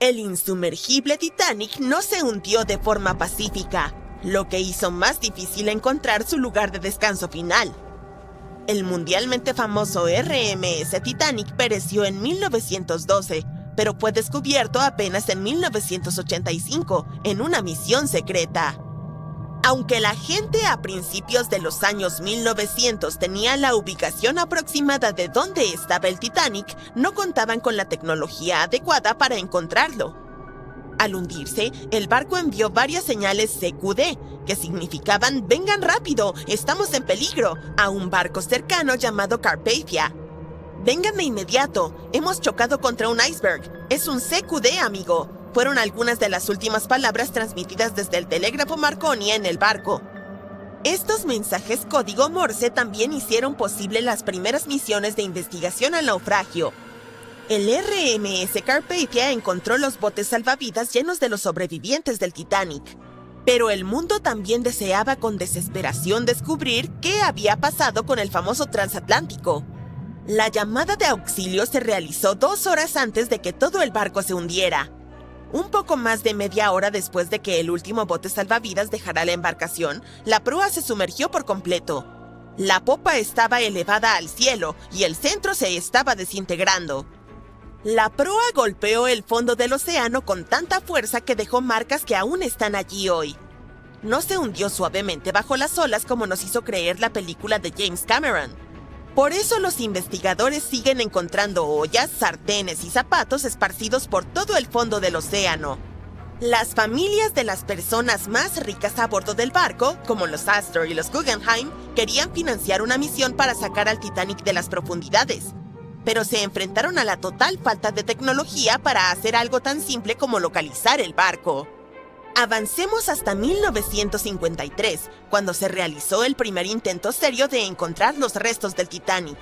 El insumergible Titanic no se hundió de forma pacífica, lo que hizo más difícil encontrar su lugar de descanso final. El mundialmente famoso RMS Titanic pereció en 1912, pero fue descubierto apenas en 1985 en una misión secreta. Aunque la gente a principios de los años 1900 tenía la ubicación aproximada de dónde estaba el Titanic, no contaban con la tecnología adecuada para encontrarlo. Al hundirse, el barco envió varias señales CQD, que significaban «vengan rápido, estamos en peligro», a un barco cercano llamado Carpathia. «Vengan de inmediato, hemos chocado contra un iceberg, es un CQD, amigo», fueron algunas de las últimas palabras transmitidas desde el telégrafo Marconi en el barco. Estos mensajes código Morse también hicieron posible las primeras misiones de investigación al naufragio. El RMS Carpathia encontró los botes salvavidas llenos de los sobrevivientes del Titanic. Pero el mundo también deseaba con desesperación descubrir qué había pasado con el famoso transatlántico. La llamada de auxilio se realizó 2 horas antes de que todo el barco se hundiera. Un poco más de media hora después de que el último bote salvavidas dejara la embarcación, la proa se sumergió por completo. La popa estaba elevada al cielo y el centro se estaba desintegrando. La proa golpeó el fondo del océano con tanta fuerza que dejó marcas que aún están allí hoy. No se hundió suavemente bajo las olas como nos hizo creer la película de James Cameron. Por eso los investigadores siguen encontrando ollas, sartenes y zapatos esparcidos por todo el fondo del océano. Las familias de las personas más ricas a bordo del barco, como los Astor y los Guggenheim, querían financiar una misión para sacar al Titanic de las profundidades, pero se enfrentaron a la total falta de tecnología para hacer algo tan simple como localizar el barco. Avancemos hasta 1953, cuando se realizó el primer intento serio de encontrar los restos del Titanic.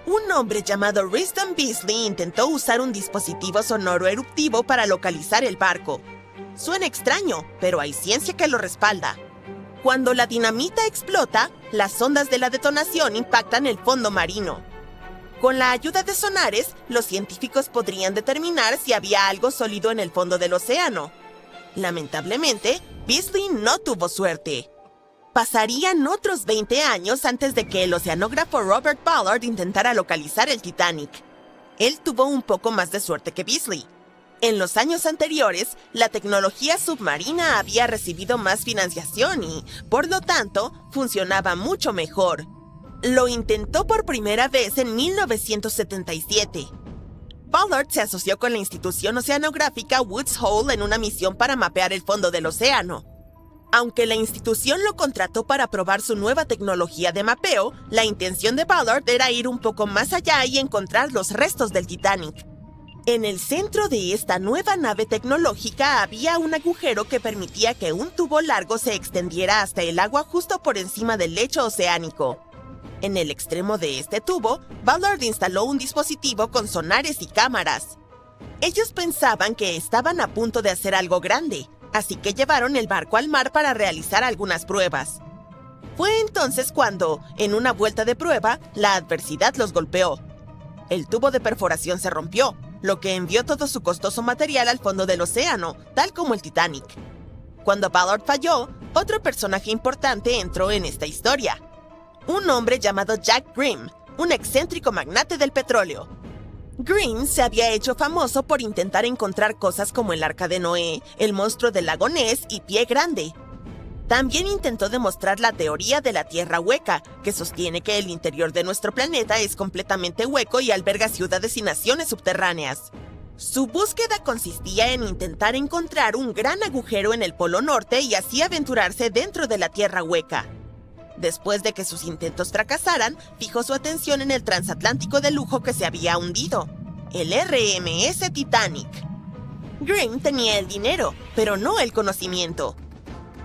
Un hombre llamado Risdon Beasley intentó usar un dispositivo sonoro eruptivo para localizar el barco. Suena extraño, pero hay ciencia que lo respalda. Cuando la dinamita explota, las ondas de la detonación impactan el fondo marino. Con la ayuda de sonares, los científicos podrían determinar si había algo sólido en el fondo del océano. Lamentablemente, Beasley no tuvo suerte. Pasarían otros 20 años antes de que el oceanógrafo Robert Ballard intentara localizar el Titanic. Él tuvo un poco más de suerte que Beasley. En los años anteriores, la tecnología submarina había recibido más financiación y, por lo tanto, funcionaba mucho mejor. Lo intentó por primera vez en 1977. Ballard se asoció con la institución oceanográfica Woods Hole en una misión para mapear el fondo del océano. Aunque la institución lo contrató para probar su nueva tecnología de mapeo, la intención de Ballard era ir un poco más allá y encontrar los restos del Titanic. En el centro de esta nueva nave tecnológica había un agujero que permitía que un tubo largo se extendiera hasta el agua justo por encima del lecho oceánico. En el extremo de este tubo, Ballard instaló un dispositivo con sonares y cámaras. Ellos pensaban que estaban a punto de hacer algo grande, así que llevaron el barco al mar para realizar algunas pruebas. Fue entonces cuando, en una vuelta de prueba, la adversidad los golpeó. El tubo de perforación se rompió, lo que envió todo su costoso material al fondo del océano, tal como el Titanic. Cuando Ballard falló, otro personaje importante entró en esta historia. Un hombre llamado Jack Grimm, un excéntrico magnate del petróleo. Grimm se había hecho famoso por intentar encontrar cosas como el Arca de Noé, el monstruo del lago Ness y Pie Grande. También intentó demostrar la teoría de la Tierra hueca, que sostiene que el interior de nuestro planeta es completamente hueco y alberga ciudades y naciones subterráneas. Su búsqueda consistía en intentar encontrar un gran agujero en el Polo Norte y así aventurarse dentro de la Tierra hueca. Después de que sus intentos fracasaran, fijó su atención en el transatlántico de lujo que se había hundido, el RMS Titanic. Grimm tenía el dinero, pero no el conocimiento.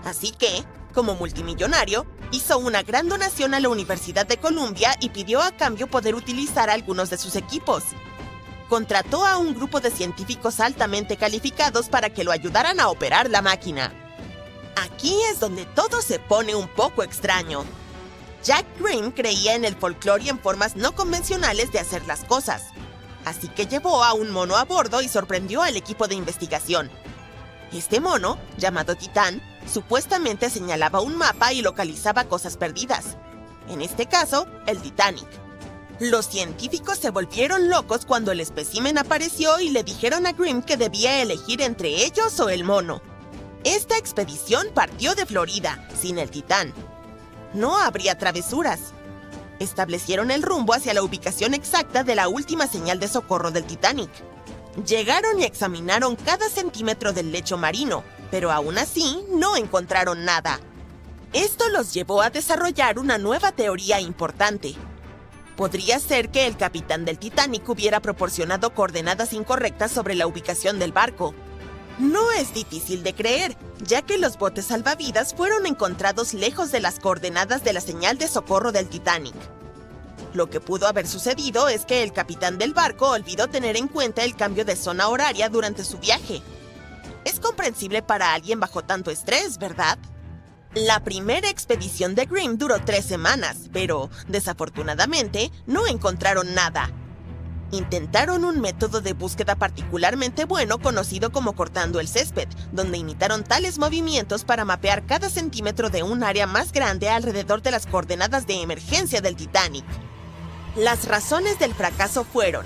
Así que, como multimillonario, hizo una gran donación a la Universidad de Columbia y pidió a cambio poder utilizar algunos de sus equipos. Contrató a un grupo de científicos altamente calificados para que lo ayudaran a operar la máquina. Aquí es donde todo se pone un poco extraño. Jack Grimm creía en el folclore y en formas no convencionales de hacer las cosas. así que llevó a un mono a bordo y sorprendió al equipo de investigación. Este mono, llamado Titán, supuestamente señalaba un mapa y localizaba cosas perdidas. En este caso, el Titanic. Los científicos se volvieron locos cuando el espécimen apareció y le dijeron a Grimm que debía elegir entre ellos o el mono. Esta expedición partió de Florida, sin el Titán. No habría travesuras. Establecieron el rumbo hacia la ubicación exacta de la última señal de socorro del Titanic. Llegaron y examinaron cada centímetro del lecho marino, pero aún así no encontraron nada. Esto los llevó a desarrollar una nueva teoría importante. Podría ser que el capitán del Titanic hubiera proporcionado coordenadas incorrectas sobre la ubicación del barco. No es difícil de creer, ya que los botes salvavidas fueron encontrados lejos de las coordenadas de la señal de socorro del Titanic. Lo que pudo haber sucedido es que el capitán del barco olvidó tener en cuenta el cambio de zona horaria durante su viaje. Es comprensible para alguien bajo tanto estrés, ¿verdad? La primera expedición de Grimm duró 3 semanas, pero, desafortunadamente, no encontraron nada. Intentaron un método de búsqueda particularmente bueno conocido como cortando el césped, donde imitaron tales movimientos para mapear cada centímetro de un área más grande alrededor de las coordenadas de emergencia del Titanic. Las razones del fracaso fueron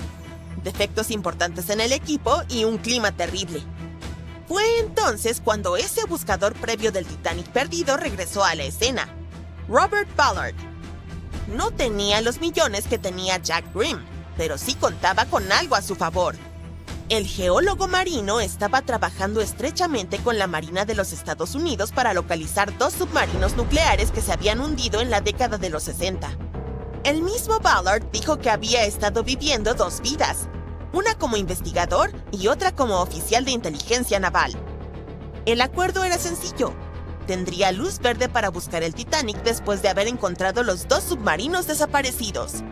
defectos importantes en el equipo y un clima terrible. Fue entonces cuando ese buscador previo del Titanic perdido regresó a la escena, Robert Ballard. No tenía los millones que tenía Jack Grimm, pero sí contaba con algo a su favor. El geólogo marino estaba trabajando estrechamente con la Marina de los Estados Unidos para localizar 2 submarinos nucleares que se habían hundido en la década de los 60. El mismo Ballard dijo que había estado viviendo 2 vidas, una como investigador y otra como oficial de inteligencia naval. El acuerdo era sencillo. Tendría luz verde para buscar el Titanic después de haber encontrado los 2 submarinos desaparecidos.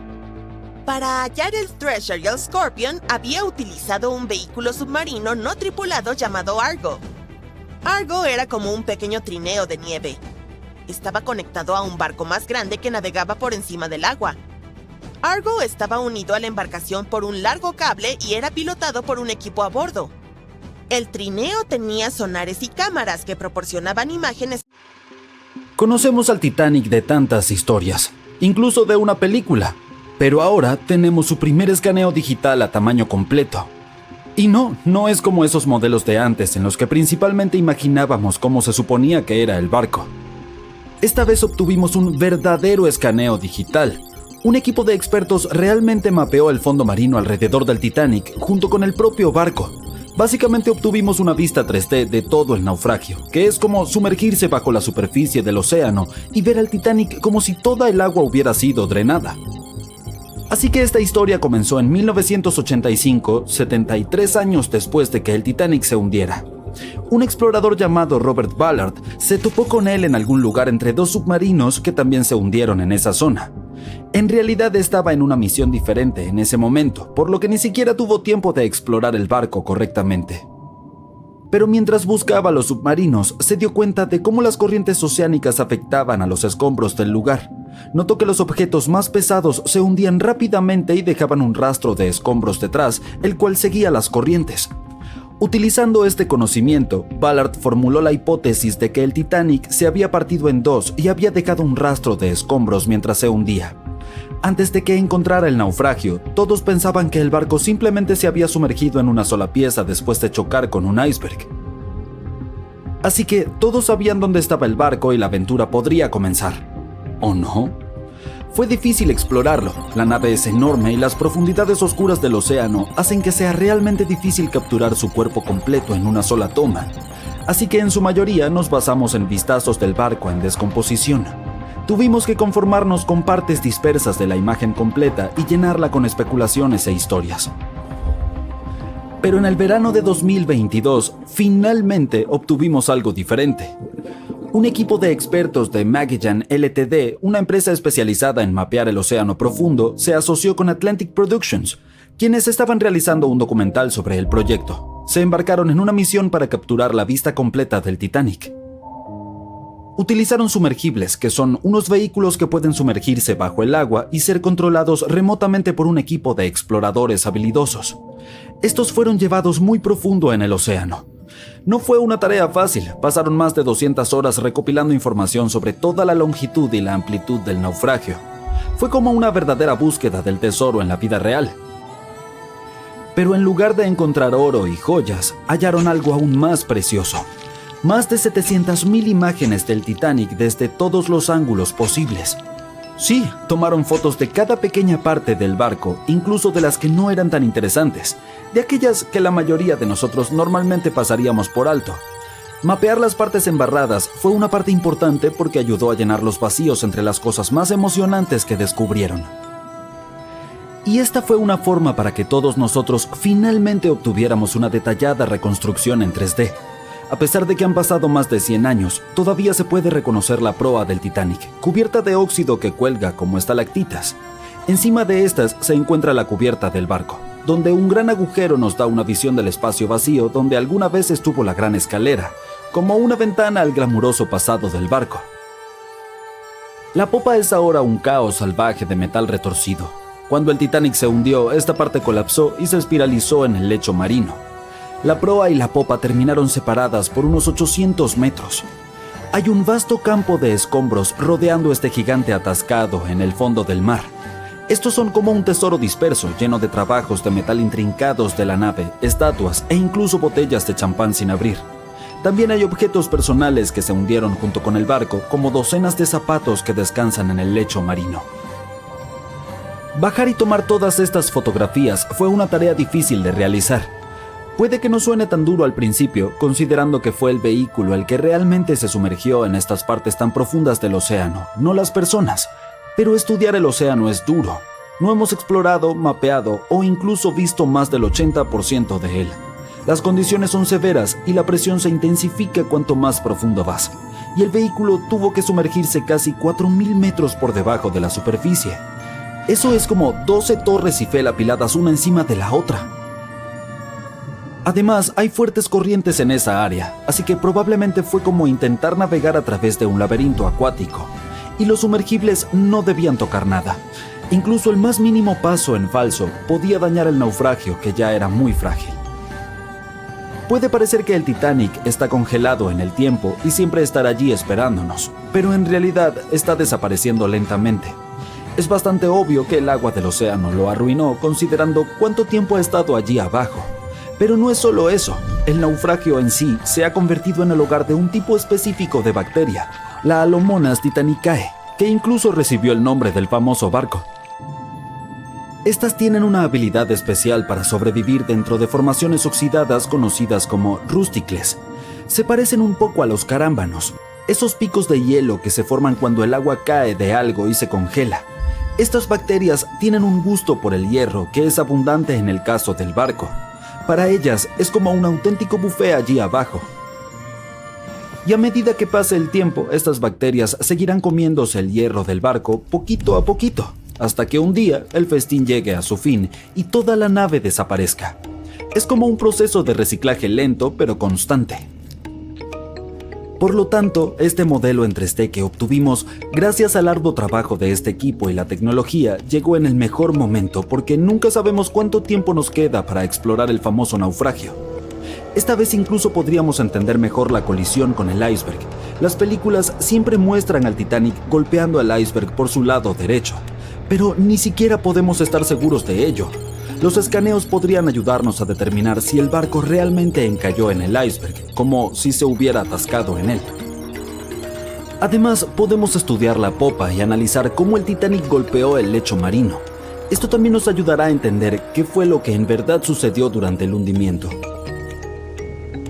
Para hallar el Treasure y el Scorpion, había utilizado un vehículo submarino no tripulado llamado Argo. Argo era como un pequeño trineo de nieve. Estaba conectado a un barco más grande que navegaba por encima del agua. Argo estaba unido a la embarcación por un largo cable y era pilotado por un equipo a bordo. El trineo tenía sonares y cámaras que proporcionaban imágenes. Conocemos al Titanic de tantas historias, incluso de una película, pero ahora tenemos su primer escaneo digital a tamaño completo. Y no es como esos modelos de antes en los que principalmente imaginábamos cómo se suponía que era el barco. Esta vez obtuvimos un verdadero escaneo digital. Un equipo de expertos realmente mapeó el fondo marino alrededor del Titanic junto con el propio barco. Básicamente obtuvimos una vista 3D de todo el naufragio, que es como sumergirse bajo la superficie del océano y ver al Titanic como si toda el agua hubiera sido drenada. Así que esta historia comenzó en 1985, 73 años después de que el Titanic se hundiera. Un explorador llamado Robert Ballard se topó con él en algún lugar entre 2 submarinos que también se hundieron en esa zona. En realidad estaba en una misión diferente en ese momento, por lo que ni siquiera tuvo tiempo de explorar el barco correctamente. Pero mientras buscaba los submarinos, se dio cuenta de cómo las corrientes oceánicas afectaban a los escombros del lugar. Notó que los objetos más pesados se hundían rápidamente y dejaban un rastro de escombros detrás, el cual seguía las corrientes. Utilizando este conocimiento, Ballard formuló la hipótesis de que el Titanic se había partido en 2 y había dejado un rastro de escombros mientras se hundía. Antes de que encontrara el naufragio, todos pensaban que el barco simplemente se había sumergido en una sola pieza después de chocar con un iceberg. Así que todos sabían dónde estaba el barco y la aventura podría comenzar. ¿O no? Fue difícil explorarlo, la nave es enorme y las profundidades oscuras del océano hacen que sea realmente difícil capturar su cuerpo completo en una sola toma. Así que en su mayoría nos basamos en vistazos del barco en descomposición. Tuvimos que conformarnos con partes dispersas de la imagen completa y llenarla con especulaciones e historias. Pero en el verano de 2022, finalmente obtuvimos algo diferente. Un equipo de expertos de Magellan Ltd., una empresa especializada en mapear el océano profundo, se asoció con Atlantic Productions, quienes estaban realizando un documental sobre el proyecto. Se embarcaron en una misión para capturar la vista completa del Titanic. Utilizaron sumergibles, que son unos vehículos que pueden sumergirse bajo el agua y ser controlados remotamente por un equipo de exploradores habilidosos. Estos fueron llevados muy profundo en el océano. No fue una tarea fácil, pasaron más de 200 horas recopilando información sobre toda la longitud y la amplitud del naufragio. Fue como una verdadera búsqueda del tesoro en la vida real. Pero en lugar de encontrar oro y joyas, hallaron algo aún más precioso. Más de 700.000 imágenes del Titanic desde todos los ángulos posibles. Sí, tomaron fotos de cada pequeña parte del barco, incluso de las que no eran tan interesantes, de aquellas que la mayoría de nosotros normalmente pasaríamos por alto. Mapear las partes embarradas fue una parte importante porque ayudó a llenar los vacíos entre las cosas más emocionantes que descubrieron. Y esta fue una forma para que todos nosotros finalmente obtuviéramos una detallada reconstrucción en 3D. A pesar de que han pasado más de 100 años, todavía se puede reconocer la proa del Titanic, cubierta de óxido que cuelga como estalactitas. Encima de estas se encuentra la cubierta del barco, donde un gran agujero nos da una visión del espacio vacío donde alguna vez estuvo la gran escalera, como una ventana al glamuroso pasado del barco. La popa es ahora un caos salvaje de metal retorcido. Cuando el Titanic se hundió, esta parte colapsó y se espiralizó en el lecho marino. La proa y la popa terminaron separadas por unos 800 metros. Hay un vasto campo de escombros rodeando este gigante atascado en el fondo del mar. Estos son como un tesoro disperso, lleno de trabajos de metal intrincados de la nave, estatuas e incluso botellas de champán sin abrir. También hay objetos personales que se hundieron junto con el barco, como docenas de zapatos que descansan en el lecho marino. Bajar y tomar todas estas fotografías fue una tarea difícil de realizar. Puede que no suene tan duro al principio, considerando que fue el vehículo el que realmente se sumergió en estas partes tan profundas del océano, no las personas. Pero estudiar el océano es duro. No hemos explorado, mapeado o incluso visto más del 80% de él. Las condiciones son severas y la presión se intensifica cuanto más profundo vas. Y el vehículo tuvo que sumergirse casi 4.000 metros por debajo de la superficie. Eso es como 12 torres Eiffel apiladas una encima de la otra. Además, hay fuertes corrientes en esa área, así que probablemente fue como intentar navegar a través de un laberinto acuático. Y los sumergibles no debían tocar nada. Incluso el más mínimo paso en falso podía dañar el naufragio, que ya era muy frágil. Puede parecer que el Titanic está congelado en el tiempo y siempre estará allí esperándonos, pero en realidad está desapareciendo lentamente. Es bastante obvio que el agua del océano lo arruinó, considerando cuánto tiempo ha estado allí abajo. Pero no es solo eso, el naufragio en sí se ha convertido en el hogar de un tipo específico de bacteria, la Alomonas titanicae, que incluso recibió el nombre del famoso barco. Estas tienen una habilidad especial para sobrevivir dentro de formaciones oxidadas conocidas como rústicles. Se parecen un poco a los carámbanos, esos picos de hielo que se forman cuando el agua cae de algo y se congela. Estas bacterias tienen un gusto por el hierro que es abundante en el caso del barco. Para ellas es como un auténtico buffet allí abajo. Y a medida que pase el tiempo, estas bacterias seguirán comiéndose el hierro del barco poquito a poquito, hasta que un día el festín llegue a su fin y toda la nave desaparezca. Es como un proceso de reciclaje lento pero constante. Por lo tanto, este modelo en 3D que obtuvimos gracias al arduo trabajo de este equipo y la tecnología llegó en el mejor momento porque nunca sabemos cuánto tiempo nos queda para explorar el famoso naufragio. Esta vez incluso podríamos entender mejor la colisión con el iceberg. Las películas siempre muestran al Titanic golpeando al iceberg por su lado derecho, pero ni siquiera podemos estar seguros de ello. Los escaneos podrían ayudarnos a determinar si el barco realmente encalló en el iceberg, como si se hubiera atascado en él. Además, podemos estudiar la popa y analizar cómo el Titanic golpeó el lecho marino. Esto también nos ayudará a entender qué fue lo que en verdad sucedió durante el hundimiento.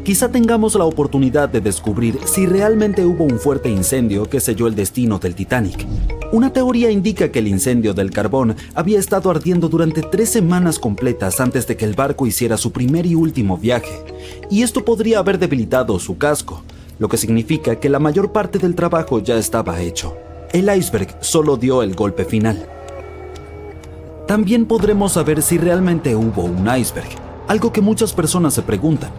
Quizá tengamos la oportunidad de descubrir si realmente hubo un fuerte incendio que selló el destino del Titanic. Una teoría indica que el incendio del carbón había estado ardiendo durante 3 semanas completas antes de que el barco hiciera su primer y último viaje, y esto podría haber debilitado su casco, lo que significa que la mayor parte del trabajo ya estaba hecho. El iceberg solo dio el golpe final. También podremos saber si realmente hubo un iceberg, algo que muchas personas se preguntan.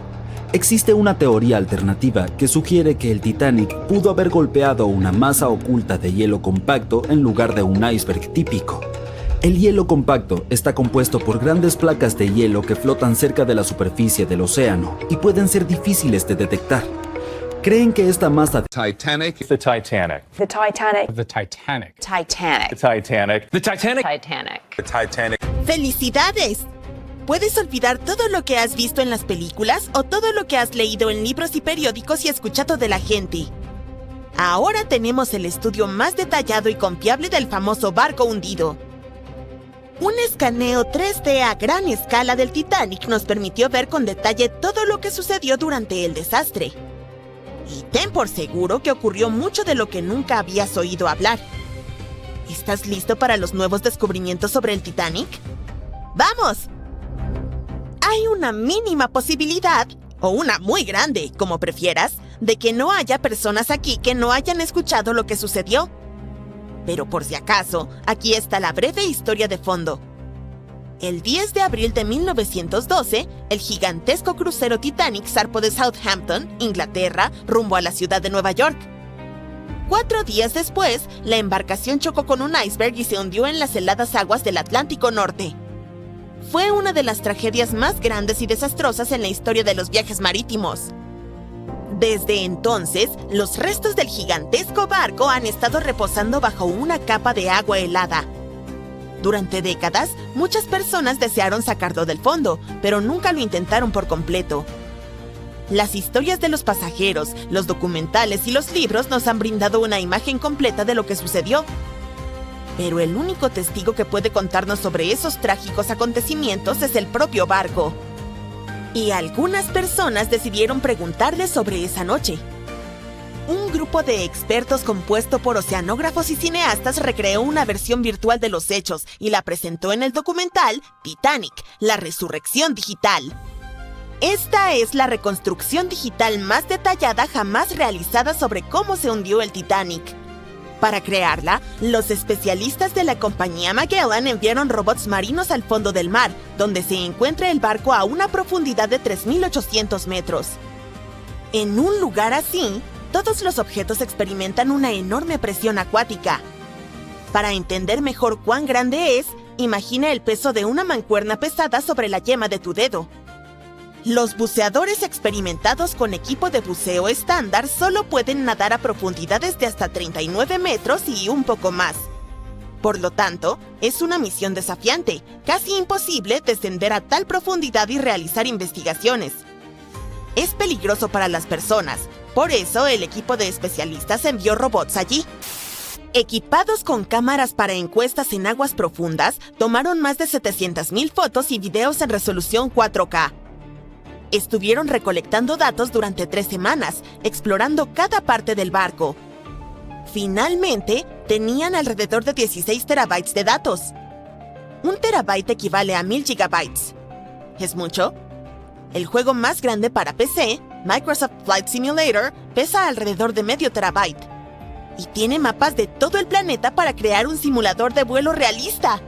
Existe una teoría alternativa que sugiere que el Titanic pudo haber golpeado una masa oculta de hielo compacto en lugar de un iceberg típico. El hielo compacto está compuesto por grandes placas de hielo que flotan cerca de la superficie del océano y pueden ser difíciles de detectar. Creen que esta masa Titanic. The Titanic. The Titanic. The Titanic. Titanic. The Titanic. The Titanic. Titanic. The Titanic. ¡Felicidades! Puedes olvidar todo lo que has visto en las películas o todo lo que has leído en libros y periódicos y escuchado de la gente. Ahora tenemos el estudio más detallado y confiable del famoso barco hundido. Un escaneo 3D a gran escala del Titanic nos permitió ver con detalle todo lo que sucedió durante el desastre. Y ten por seguro que ocurrió mucho de lo que nunca habías oído hablar. ¿Estás listo para los nuevos descubrimientos sobre el Titanic? ¡Vamos! Hay una mínima posibilidad, o una muy grande, como prefieras, de que no haya personas aquí que no hayan escuchado lo que sucedió. Pero por si acaso, aquí está la breve historia de fondo. El 10 de abril de 1912, el gigantesco crucero Titanic zarpó de Southampton, Inglaterra, rumbo a la ciudad de Nueva York. 4 días después, la embarcación chocó con un iceberg y se hundió en las heladas aguas del Atlántico Norte. Fue una de las tragedias más grandes y desastrosas en la historia de los viajes marítimos. Desde entonces, los restos del gigantesco barco han estado reposando bajo una capa de agua helada. Durante décadas, muchas personas desearon sacarlo del fondo, pero nunca lo intentaron por completo. Las historias de los pasajeros, los documentales y los libros nos han brindado una imagen completa de lo que sucedió. Pero el único testigo que puede contarnos sobre esos trágicos acontecimientos es el propio barco. Y algunas personas decidieron preguntarle sobre esa noche. Un grupo de expertos compuesto por oceanógrafos y cineastas recreó una versión virtual de los hechos y la presentó en el documental Titanic, la resurrección digital. Esta es la reconstrucción digital más detallada jamás realizada sobre cómo se hundió el Titanic. Para crearla, los especialistas de la compañía Magellan enviaron robots marinos al fondo del mar, donde se encuentra el barco a una profundidad de 3.800 metros. En un lugar así, todos los objetos experimentan una enorme presión acuática. Para entender mejor cuán grande es, imagina el peso de una mancuerna pesada sobre la yema de tu dedo. Los buceadores experimentados con equipo de buceo estándar solo pueden nadar a profundidades de hasta 39 metros y un poco más. Por lo tanto, es una misión desafiante, casi imposible descender a tal profundidad y realizar investigaciones. Es peligroso para las personas, por eso el equipo de especialistas envió robots allí. Equipados con cámaras para encuestas en aguas profundas, tomaron más de 700,000 fotos y videos en resolución 4K. Estuvieron recolectando datos durante 3 semanas, explorando cada parte del barco. Finalmente, tenían alrededor de 16 terabytes de datos. 1 terabyte equivale a 1000 gigabytes. ¿Es mucho? El juego más grande para PC, Microsoft Flight Simulator, pesa alrededor de medio terabyte. Y tiene mapas de todo el planeta para crear un simulador de vuelo realista.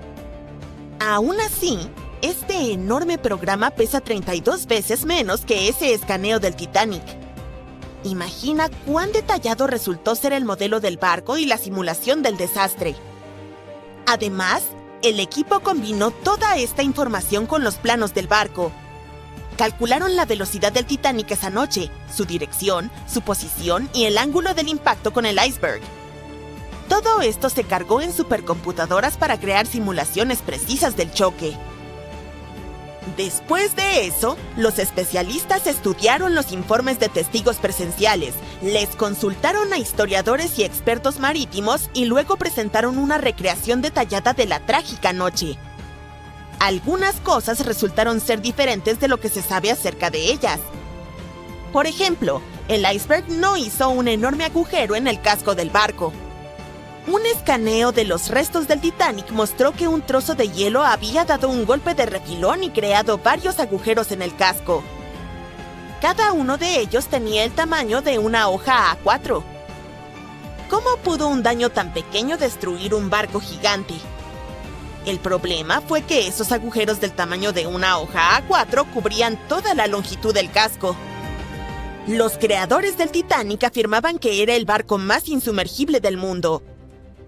Aún así, este enorme programa pesa 32 veces menos que ese escaneo del Titanic. Imagina cuán detallado resultó ser el modelo del barco y la simulación del desastre. Además, el equipo combinó toda esta información con los planos del barco. Calcularon la velocidad del Titanic esa noche, su dirección, su posición y el ángulo del impacto con el iceberg. Todo esto se cargó en supercomputadoras para crear simulaciones precisas del choque. Después de eso, los especialistas estudiaron los informes de testigos presenciales, les consultaron a historiadores y expertos marítimos y luego presentaron una recreación detallada de la trágica noche. Algunas cosas resultaron ser diferentes de lo que se sabe acerca de ellas. Por ejemplo, el iceberg no hizo un enorme agujero en el casco del barco. Un escaneo de los restos del Titanic mostró que un trozo de hielo había dado un golpe de refilón y creado varios agujeros en el casco. Cada uno de ellos tenía el tamaño de una hoja A4. ¿Cómo pudo un daño tan pequeño destruir un barco gigante? El problema fue que esos agujeros del tamaño de una hoja A4 cubrían toda la longitud del casco. Los creadores del Titanic afirmaban que era el barco más insumergible del mundo.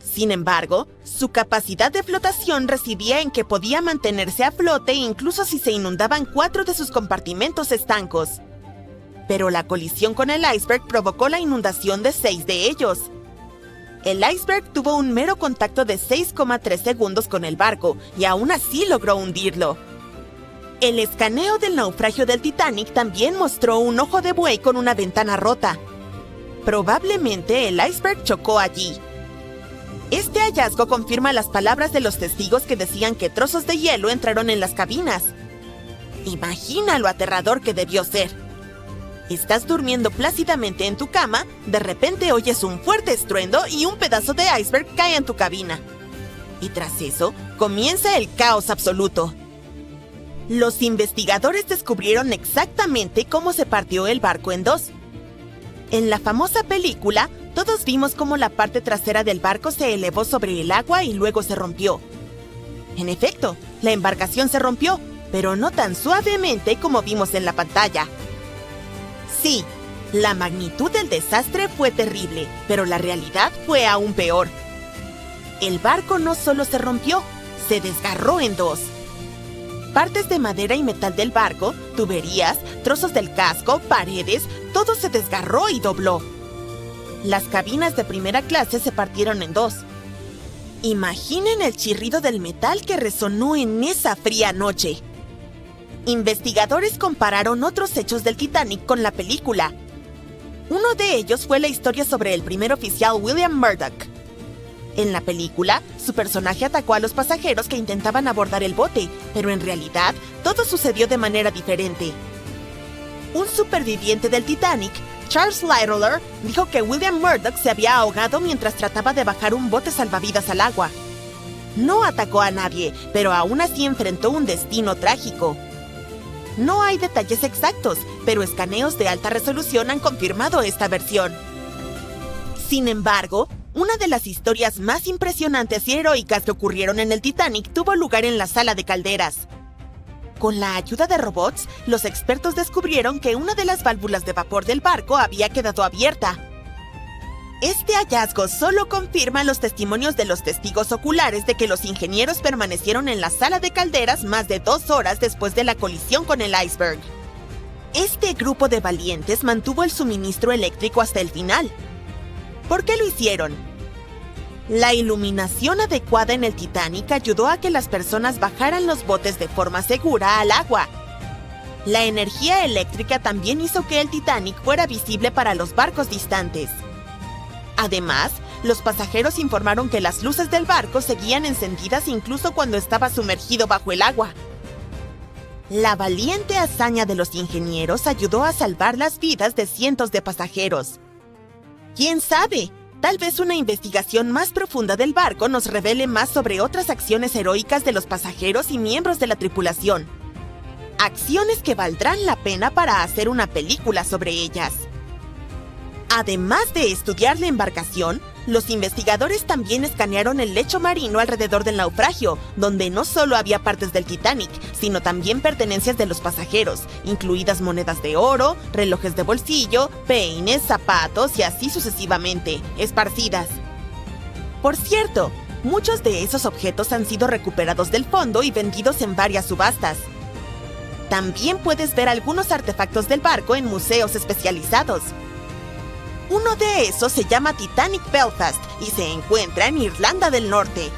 Sin embargo, su capacidad de flotación residía en que podía mantenerse a flote incluso si se inundaban 4 de sus compartimentos estancos. Pero la colisión con el iceberg provocó la inundación de 6 de ellos. El iceberg tuvo un mero contacto de 6,3 segundos con el barco y aún así logró hundirlo. El escaneo del naufragio del Titanic también mostró un ojo de buey con una ventana rota. Probablemente el iceberg chocó allí. Este hallazgo confirma las palabras de los testigos que decían que trozos de hielo entraron en las cabinas. Imagina lo aterrador que debió ser. Estás durmiendo plácidamente en tu cama, de repente oyes un fuerte estruendo y un pedazo de iceberg cae en tu cabina. Y tras eso, comienza el caos absoluto. Los investigadores descubrieron exactamente cómo se partió el barco en dos. En la famosa película, todos vimos cómo la parte trasera del barco se elevó sobre el agua y luego se rompió. En efecto, la embarcación se rompió, pero no tan suavemente como vimos en la pantalla. Sí, la magnitud del desastre fue terrible, pero la realidad fue aún peor. El barco no solo se rompió, se desgarró en dos. Partes de madera y metal del barco, tuberías, trozos del casco, paredes, todo se desgarró y dobló. Las cabinas de primera clase se partieron en dos. Imaginen el chirrido del metal que resonó en esa fría noche. Investigadores compararon otros hechos del Titanic con la película. Uno de ellos fue la historia sobre el primer oficial William Murdoch. En la película, su personaje atacó a los pasajeros que intentaban abordar el bote, pero en realidad, todo sucedió de manera diferente. Un superviviente del Titanic, Charles Littler, dijo que William Murdoch se había ahogado mientras trataba de bajar un bote salvavidas al agua. No atacó a nadie, pero aún así enfrentó un destino trágico. No hay detalles exactos, pero escaneos de alta resolución han confirmado esta versión. Sin embargo, una de las historias más impresionantes y heroicas que ocurrieron en el Titanic tuvo lugar en la sala de calderas. Con la ayuda de robots, los expertos descubrieron que una de las válvulas de vapor del barco había quedado abierta. Este hallazgo solo confirma los testimonios de los testigos oculares de que los ingenieros permanecieron en la sala de calderas más de 2 horas después de la colisión con el iceberg. Este grupo de valientes mantuvo el suministro eléctrico hasta el final. ¿Por qué lo hicieron? La iluminación adecuada en el Titanic ayudó a que las personas bajaran los botes de forma segura al agua. La energía eléctrica también hizo que el Titanic fuera visible para los barcos distantes. Además, los pasajeros informaron que las luces del barco seguían encendidas incluso cuando estaba sumergido bajo el agua. La valiente hazaña de los ingenieros ayudó a salvar las vidas de cientos de pasajeros. ¿Quién sabe? Tal vez una investigación más profunda del barco nos revele más sobre otras acciones heroicas de los pasajeros y miembros de la tripulación. Acciones que valdrán la pena para hacer una película sobre ellas. Además de estudiar la embarcación, los investigadores también escanearon el lecho marino alrededor del naufragio, donde no solo había partes del Titanic, sino también pertenencias de los pasajeros, incluidas monedas de oro, relojes de bolsillo, peines, zapatos y así sucesivamente, esparcidas. Por cierto, muchos de esos objetos han sido recuperados del fondo y vendidos en varias subastas. También puedes ver algunos artefactos del barco en museos especializados. Uno de esos se llama Titanic Belfast y se encuentra en Irlanda del Norte.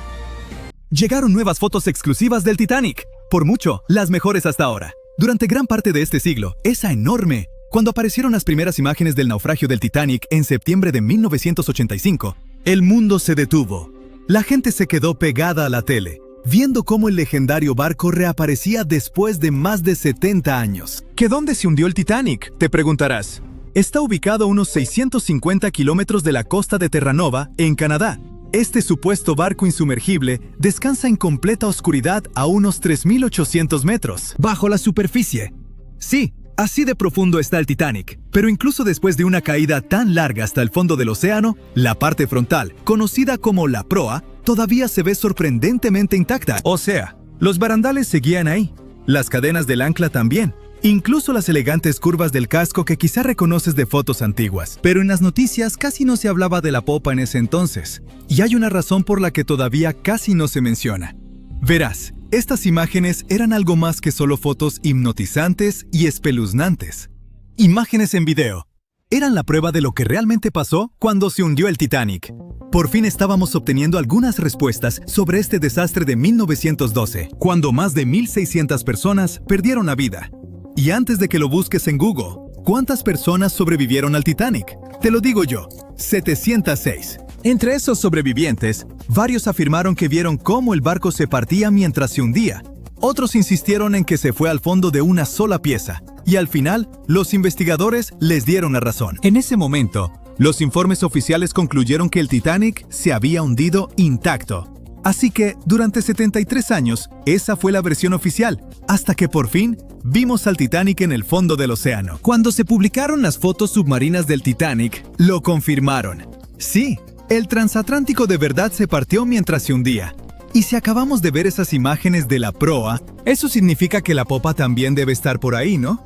Llegaron nuevas fotos exclusivas del Titanic. Por mucho, las mejores hasta ahora. Durante gran parte de este siglo, esa enorme. Cuando aparecieron las primeras imágenes del naufragio del Titanic en septiembre de 1985, el mundo se detuvo. La gente se quedó pegada a la tele, viendo cómo el legendario barco reaparecía después de más de 70 años. ¿Que dónde se hundió el Titanic?, te preguntarás. Está ubicado a unos 650 kilómetros de la costa de Terranova, en Canadá. Este supuesto barco insumergible descansa en completa oscuridad a unos 3.800 metros, bajo la superficie. Sí, así de profundo está el Titanic, pero incluso después de una caída tan larga hasta el fondo del océano, la parte frontal, conocida como la proa, todavía se ve sorprendentemente intacta. O sea, los barandales seguían ahí, las cadenas del ancla también, incluso las elegantes curvas del casco que quizá reconoces de fotos antiguas. Pero en las noticias casi no se hablaba de la popa en ese entonces, y hay una razón por la que todavía casi no se menciona. Verás, estas imágenes eran algo más que solo fotos hipnotizantes y espeluznantes. Imágenes en video. Eran la prueba de lo que realmente pasó cuando se hundió el Titanic. Por fin estábamos obteniendo algunas respuestas sobre este desastre de 1912, cuando más de 1,600 personas perdieron la vida. Y antes de que lo busques en Google, ¿cuántas personas sobrevivieron al Titanic? Te lo digo yo, 706. Entre esos sobrevivientes, varios afirmaron que vieron cómo el barco se partía mientras se hundía. Otros insistieron en que se fue al fondo de una sola pieza, y al final, los investigadores les dieron la razón. En ese momento, los informes oficiales concluyeron que el Titanic se había hundido intacto. Así que, durante 73 años, esa fue la versión oficial, hasta que por fin vimos al Titanic en el fondo del océano. Cuando se publicaron las fotos submarinas del Titanic, lo confirmaron. Sí, el transatlántico de verdad se partió mientras se hundía. Y si acabamos de ver esas imágenes de la proa, eso significa que la popa también debe estar por ahí, ¿no?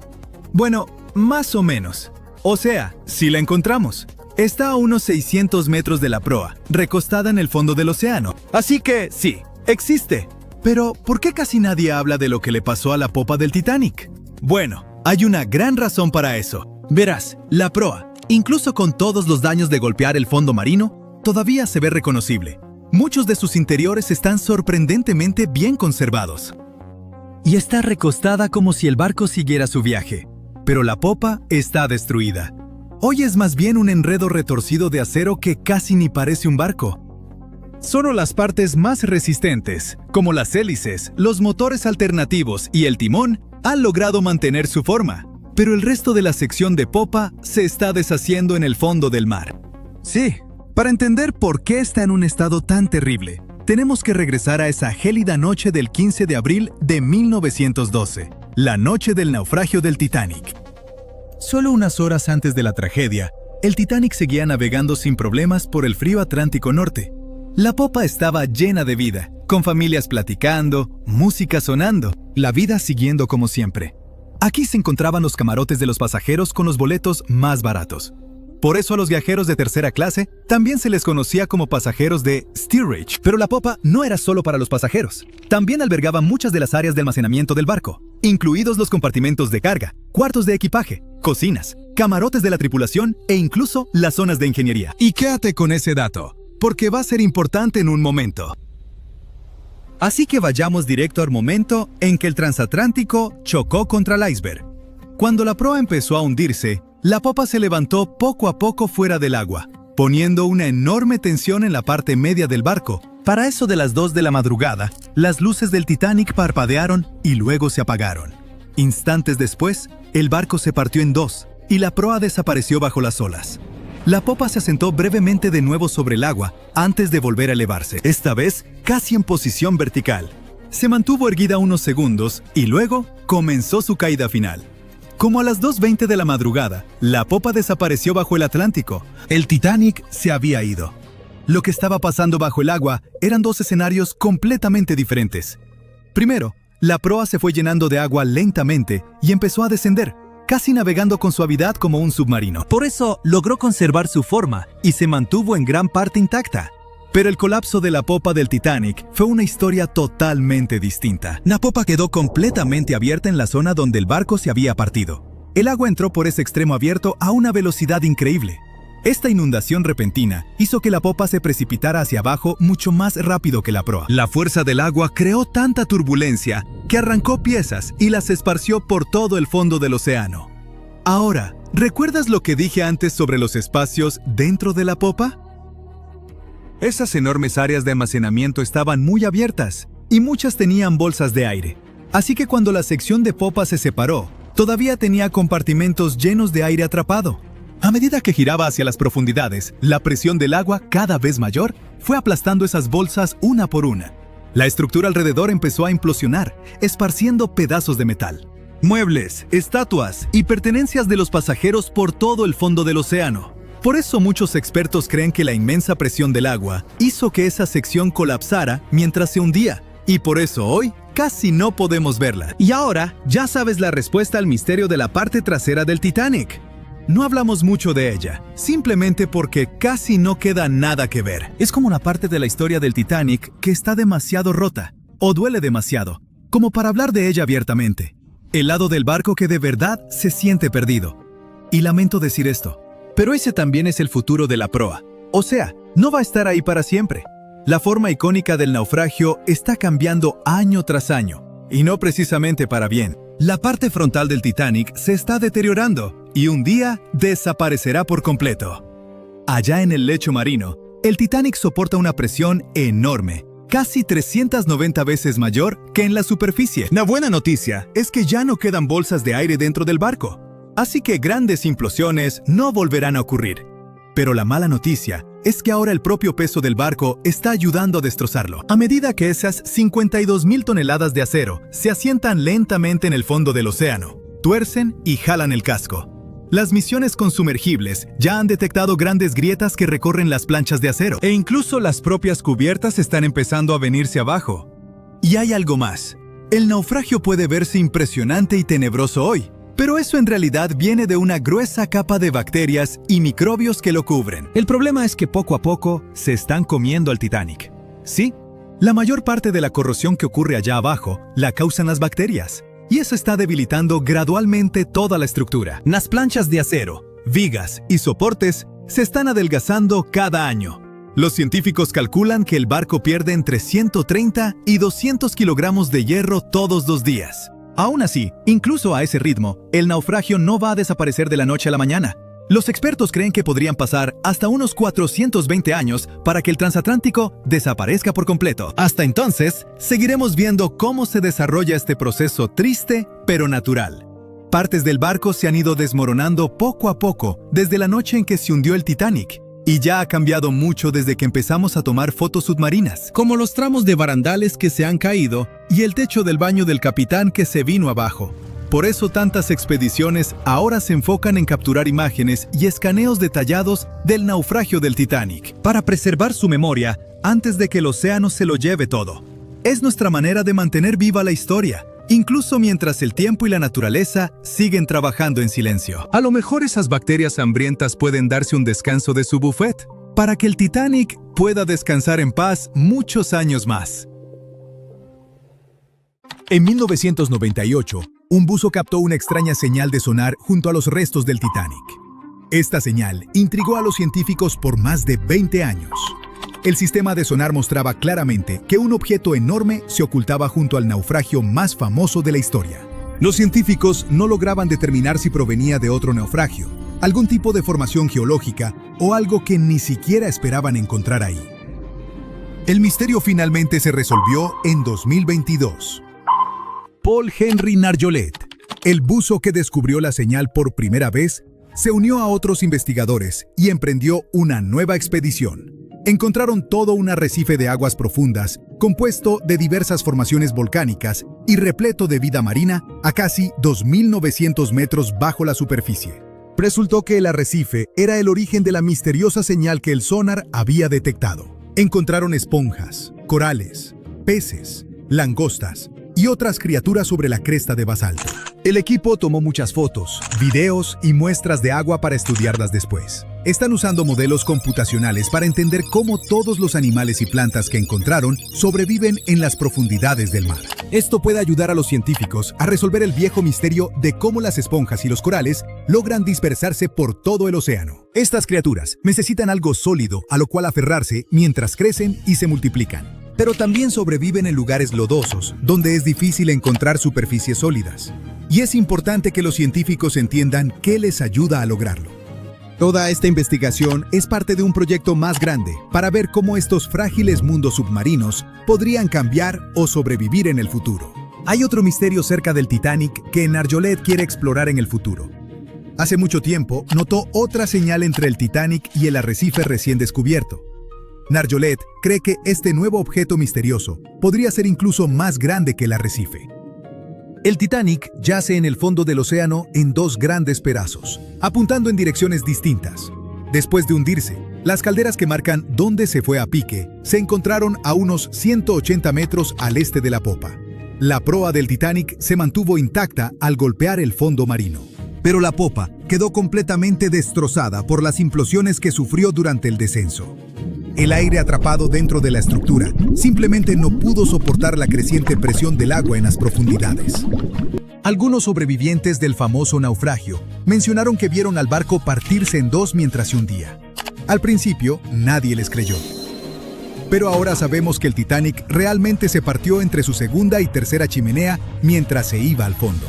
Bueno, más o menos. O sea, si la encontramos. Está a unos 600 metros de la proa, recostada en el fondo del océano. Así que, sí, existe. Pero, ¿por qué casi nadie habla de lo que le pasó a la popa del Titanic? Bueno, hay una gran razón para eso. Verás, la proa, incluso con todos los daños de golpear el fondo marino, todavía se ve reconocible. Muchos de sus interiores están sorprendentemente bien conservados. Y está recostada como si el barco siguiera su viaje. Pero la popa está destruida. Hoy es más bien un enredo retorcido de acero que casi ni parece un barco. Solo las partes más resistentes, como las hélices, los motores alternativos y el timón, han logrado mantener su forma. Pero el resto de la sección de popa se está deshaciendo en el fondo del mar. Sí, para entender por qué está en un estado tan terrible, tenemos que regresar a esa gélida noche del 15 de abril de 1912, la noche del naufragio del Titanic. Solo unas horas antes de la tragedia, el Titanic seguía navegando sin problemas por el frío Atlántico Norte. La popa estaba llena de vida, con familias platicando, música sonando, la vida siguiendo como siempre. Aquí se encontraban los camarotes de los pasajeros con los boletos más baratos. Por eso a los viajeros de tercera clase también se les conocía como pasajeros de steerage. Pero la popa no era solo para los pasajeros. También albergaba muchas de las áreas de almacenamiento del barco, incluidos los compartimentos de carga, cuartos de equipaje, cocinas, camarotes de la tripulación e incluso las zonas de ingeniería. Y quédate con ese dato, porque va a ser importante en un momento. Así que vayamos directo al momento en que el transatlántico chocó contra el iceberg. Cuando la proa empezó a hundirse, la popa se levantó poco a poco fuera del agua, poniendo una enorme tensión en la parte media del barco. Para eso de las 2 de la madrugada, las luces del Titanic parpadearon y luego se apagaron. Instantes después, el barco se partió en dos y la proa desapareció bajo las olas. La popa se asentó brevemente de nuevo sobre el agua antes de volver a elevarse, esta vez casi en posición vertical. Se mantuvo erguida unos segundos y luego comenzó su caída final. Como a las 2:20 de la madrugada, la popa desapareció bajo el Atlántico. El Titanic se había ido. Lo que estaba pasando bajo el agua eran dos escenarios completamente diferentes. Primero, la proa se fue llenando de agua lentamente y empezó a descender, casi navegando con suavidad como un submarino. Por eso logró conservar su forma y se mantuvo en gran parte intacta. Pero el colapso de la popa del Titanic fue una historia totalmente distinta. La popa quedó completamente abierta en la zona donde el barco se había partido. El agua entró por ese extremo abierto a una velocidad increíble. Esta inundación repentina hizo que la popa se precipitara hacia abajo mucho más rápido que la proa. La fuerza del agua creó tanta turbulencia que arrancó piezas y las esparció por todo el fondo del océano. Ahora, ¿recuerdas lo que dije antes sobre los espacios dentro de la popa? Esas enormes áreas de almacenamiento estaban muy abiertas y muchas tenían bolsas de aire. Así que cuando la sección de popa se separó, todavía tenía compartimentos llenos de aire atrapado. A medida que giraba hacia las profundidades, la presión del agua, cada vez mayor, fue aplastando esas bolsas una por una. La estructura alrededor empezó a implosionar, esparciendo pedazos de metal. Muebles, estatuas y pertenencias de los pasajeros por todo el fondo del océano. Por eso muchos expertos creen que la inmensa presión del agua hizo que esa sección colapsara mientras se hundía Y por eso hoy casi no podemos verla. Y ahora ya sabes la respuesta al misterio de la parte trasera del Titanic. No hablamos mucho de ella, simplemente porque casi no queda nada que ver. Es como una parte de la historia del Titanic que está demasiado rota, o duele demasiado, como para hablar de ella abiertamente. El lado del barco que de verdad se siente perdido. Y lamento decir esto, pero ese también es el futuro de la proa. O sea, no va a estar ahí para siempre. La forma icónica del naufragio está cambiando año tras año, y no precisamente para bien. La parte frontal del Titanic se está deteriorando y un día desaparecerá por completo. Allá en el lecho marino, el Titanic soporta una presión enorme, casi 390 veces mayor que en la superficie. La buena noticia es que ya no quedan bolsas de aire dentro del barco, así que grandes implosiones no volverán a ocurrir. Pero la mala noticia es que ahora el propio peso del barco está ayudando a destrozarlo. A medida que esas 52,000 toneladas de acero se asientan lentamente en el fondo del océano, tuercen y jalan el casco. Las misiones con sumergibles ya han detectado grandes grietas que recorren las planchas de acero. E incluso las propias cubiertas están empezando a venirse abajo. Y hay algo más. El naufragio puede verse impresionante y tenebroso hoy, pero eso en realidad viene de una gruesa capa de bacterias y microbios que lo cubren. El problema es que poco a poco se están comiendo al Titanic. Sí, la mayor parte de la corrosión que ocurre allá abajo la causan las bacterias, y eso está debilitando gradualmente toda la estructura. Las planchas de acero, vigas y soportes se están adelgazando cada año. Los científicos calculan que el barco pierde entre 130 y 200 kilogramos de hierro todos los días. Aún así, incluso a ese ritmo, el naufragio no va a desaparecer de la noche a la mañana. Los expertos creen que podrían pasar hasta unos 420 años para que el transatlántico desaparezca por completo. Hasta entonces, seguiremos viendo cómo se desarrolla este proceso triste, pero natural. Partes del barco se han ido desmoronando poco a poco desde la noche en que se hundió el Titanic. Y ya ha cambiado mucho desde que empezamos a tomar fotos submarinas, como los tramos de barandales que se han caído y el techo del baño del capitán que se vino abajo. Por eso tantas expediciones ahora se enfocan en capturar imágenes y escaneos detallados del naufragio del Titanic, para preservar su memoria antes de que el océano se lo lleve todo. Es nuestra manera de mantener viva la historia, incluso mientras el tiempo y la naturaleza siguen trabajando en silencio. A lo mejor esas bacterias hambrientas pueden darse un descanso de su buffet, para que el Titanic pueda descansar en paz muchos años más. En 1998, un buzo captó una extraña señal de sonar junto a los restos del Titanic. Esta señal intrigó a los científicos por más de 20 años. El sistema de sonar mostraba claramente que un objeto enorme se ocultaba junto al naufragio más famoso de la historia. Los científicos no lograban determinar si provenía de otro naufragio, algún tipo de formación geológica o algo que ni siquiera esperaban encontrar ahí. El misterio finalmente se resolvió en 2022. Paul Henry Nargeolet, el buzo que descubrió la señal por primera vez, se unió a otros investigadores y emprendió una nueva expedición. Encontraron todo un arrecife de aguas profundas, compuesto de diversas formaciones volcánicas y repleto de vida marina a casi 2.900 metros bajo la superficie. Resultó que el arrecife era el origen de la misteriosa señal que el sonar había detectado. Encontraron esponjas, corales, peces, langostas y otras criaturas sobre la cresta de basalto. El equipo tomó muchas fotos, videos y muestras de agua para estudiarlas después. Están usando modelos computacionales para entender cómo todos los animales y plantas que encontraron sobreviven en las profundidades del mar. Esto puede ayudar a los científicos a resolver el viejo misterio de cómo las esponjas y los corales logran dispersarse por todo el océano. Estas criaturas necesitan algo sólido a lo cual aferrarse mientras crecen y se multiplican. Pero también sobreviven en lugares lodosos, donde es difícil encontrar superficies sólidas. Y es importante que los científicos entiendan qué les ayuda a lograrlo. Toda esta investigación es parte de un proyecto más grande para ver cómo estos frágiles mundos submarinos podrían cambiar o sobrevivir en el futuro. Hay otro misterio cerca del Titanic que Nargeolet quiere explorar en el futuro. Hace mucho tiempo notó otra señal entre el Titanic y el arrecife recién descubierto. Nargeolet cree que este nuevo objeto misterioso podría ser incluso más grande que el arrecife. El Titanic yace en el fondo del océano en dos grandes pedazos, apuntando en direcciones distintas. Después de hundirse, Las calderas que marcan dónde se fue a pique se encontraron a unos 180 metros al este de la popa. La proa del Titanic se mantuvo intacta al golpear el fondo marino. Pero la popa quedó completamente destrozada por las implosiones que sufrió durante el descenso. El aire atrapado dentro de la estructura simplemente no pudo soportar la creciente presión del agua en las profundidades. Algunos sobrevivientes del famoso naufragio mencionaron que vieron al barco partirse en dos mientras se hundía. Al principio, nadie les creyó. Pero ahora sabemos que el Titanic realmente se partió entre su segunda y tercera chimenea mientras se iba al fondo.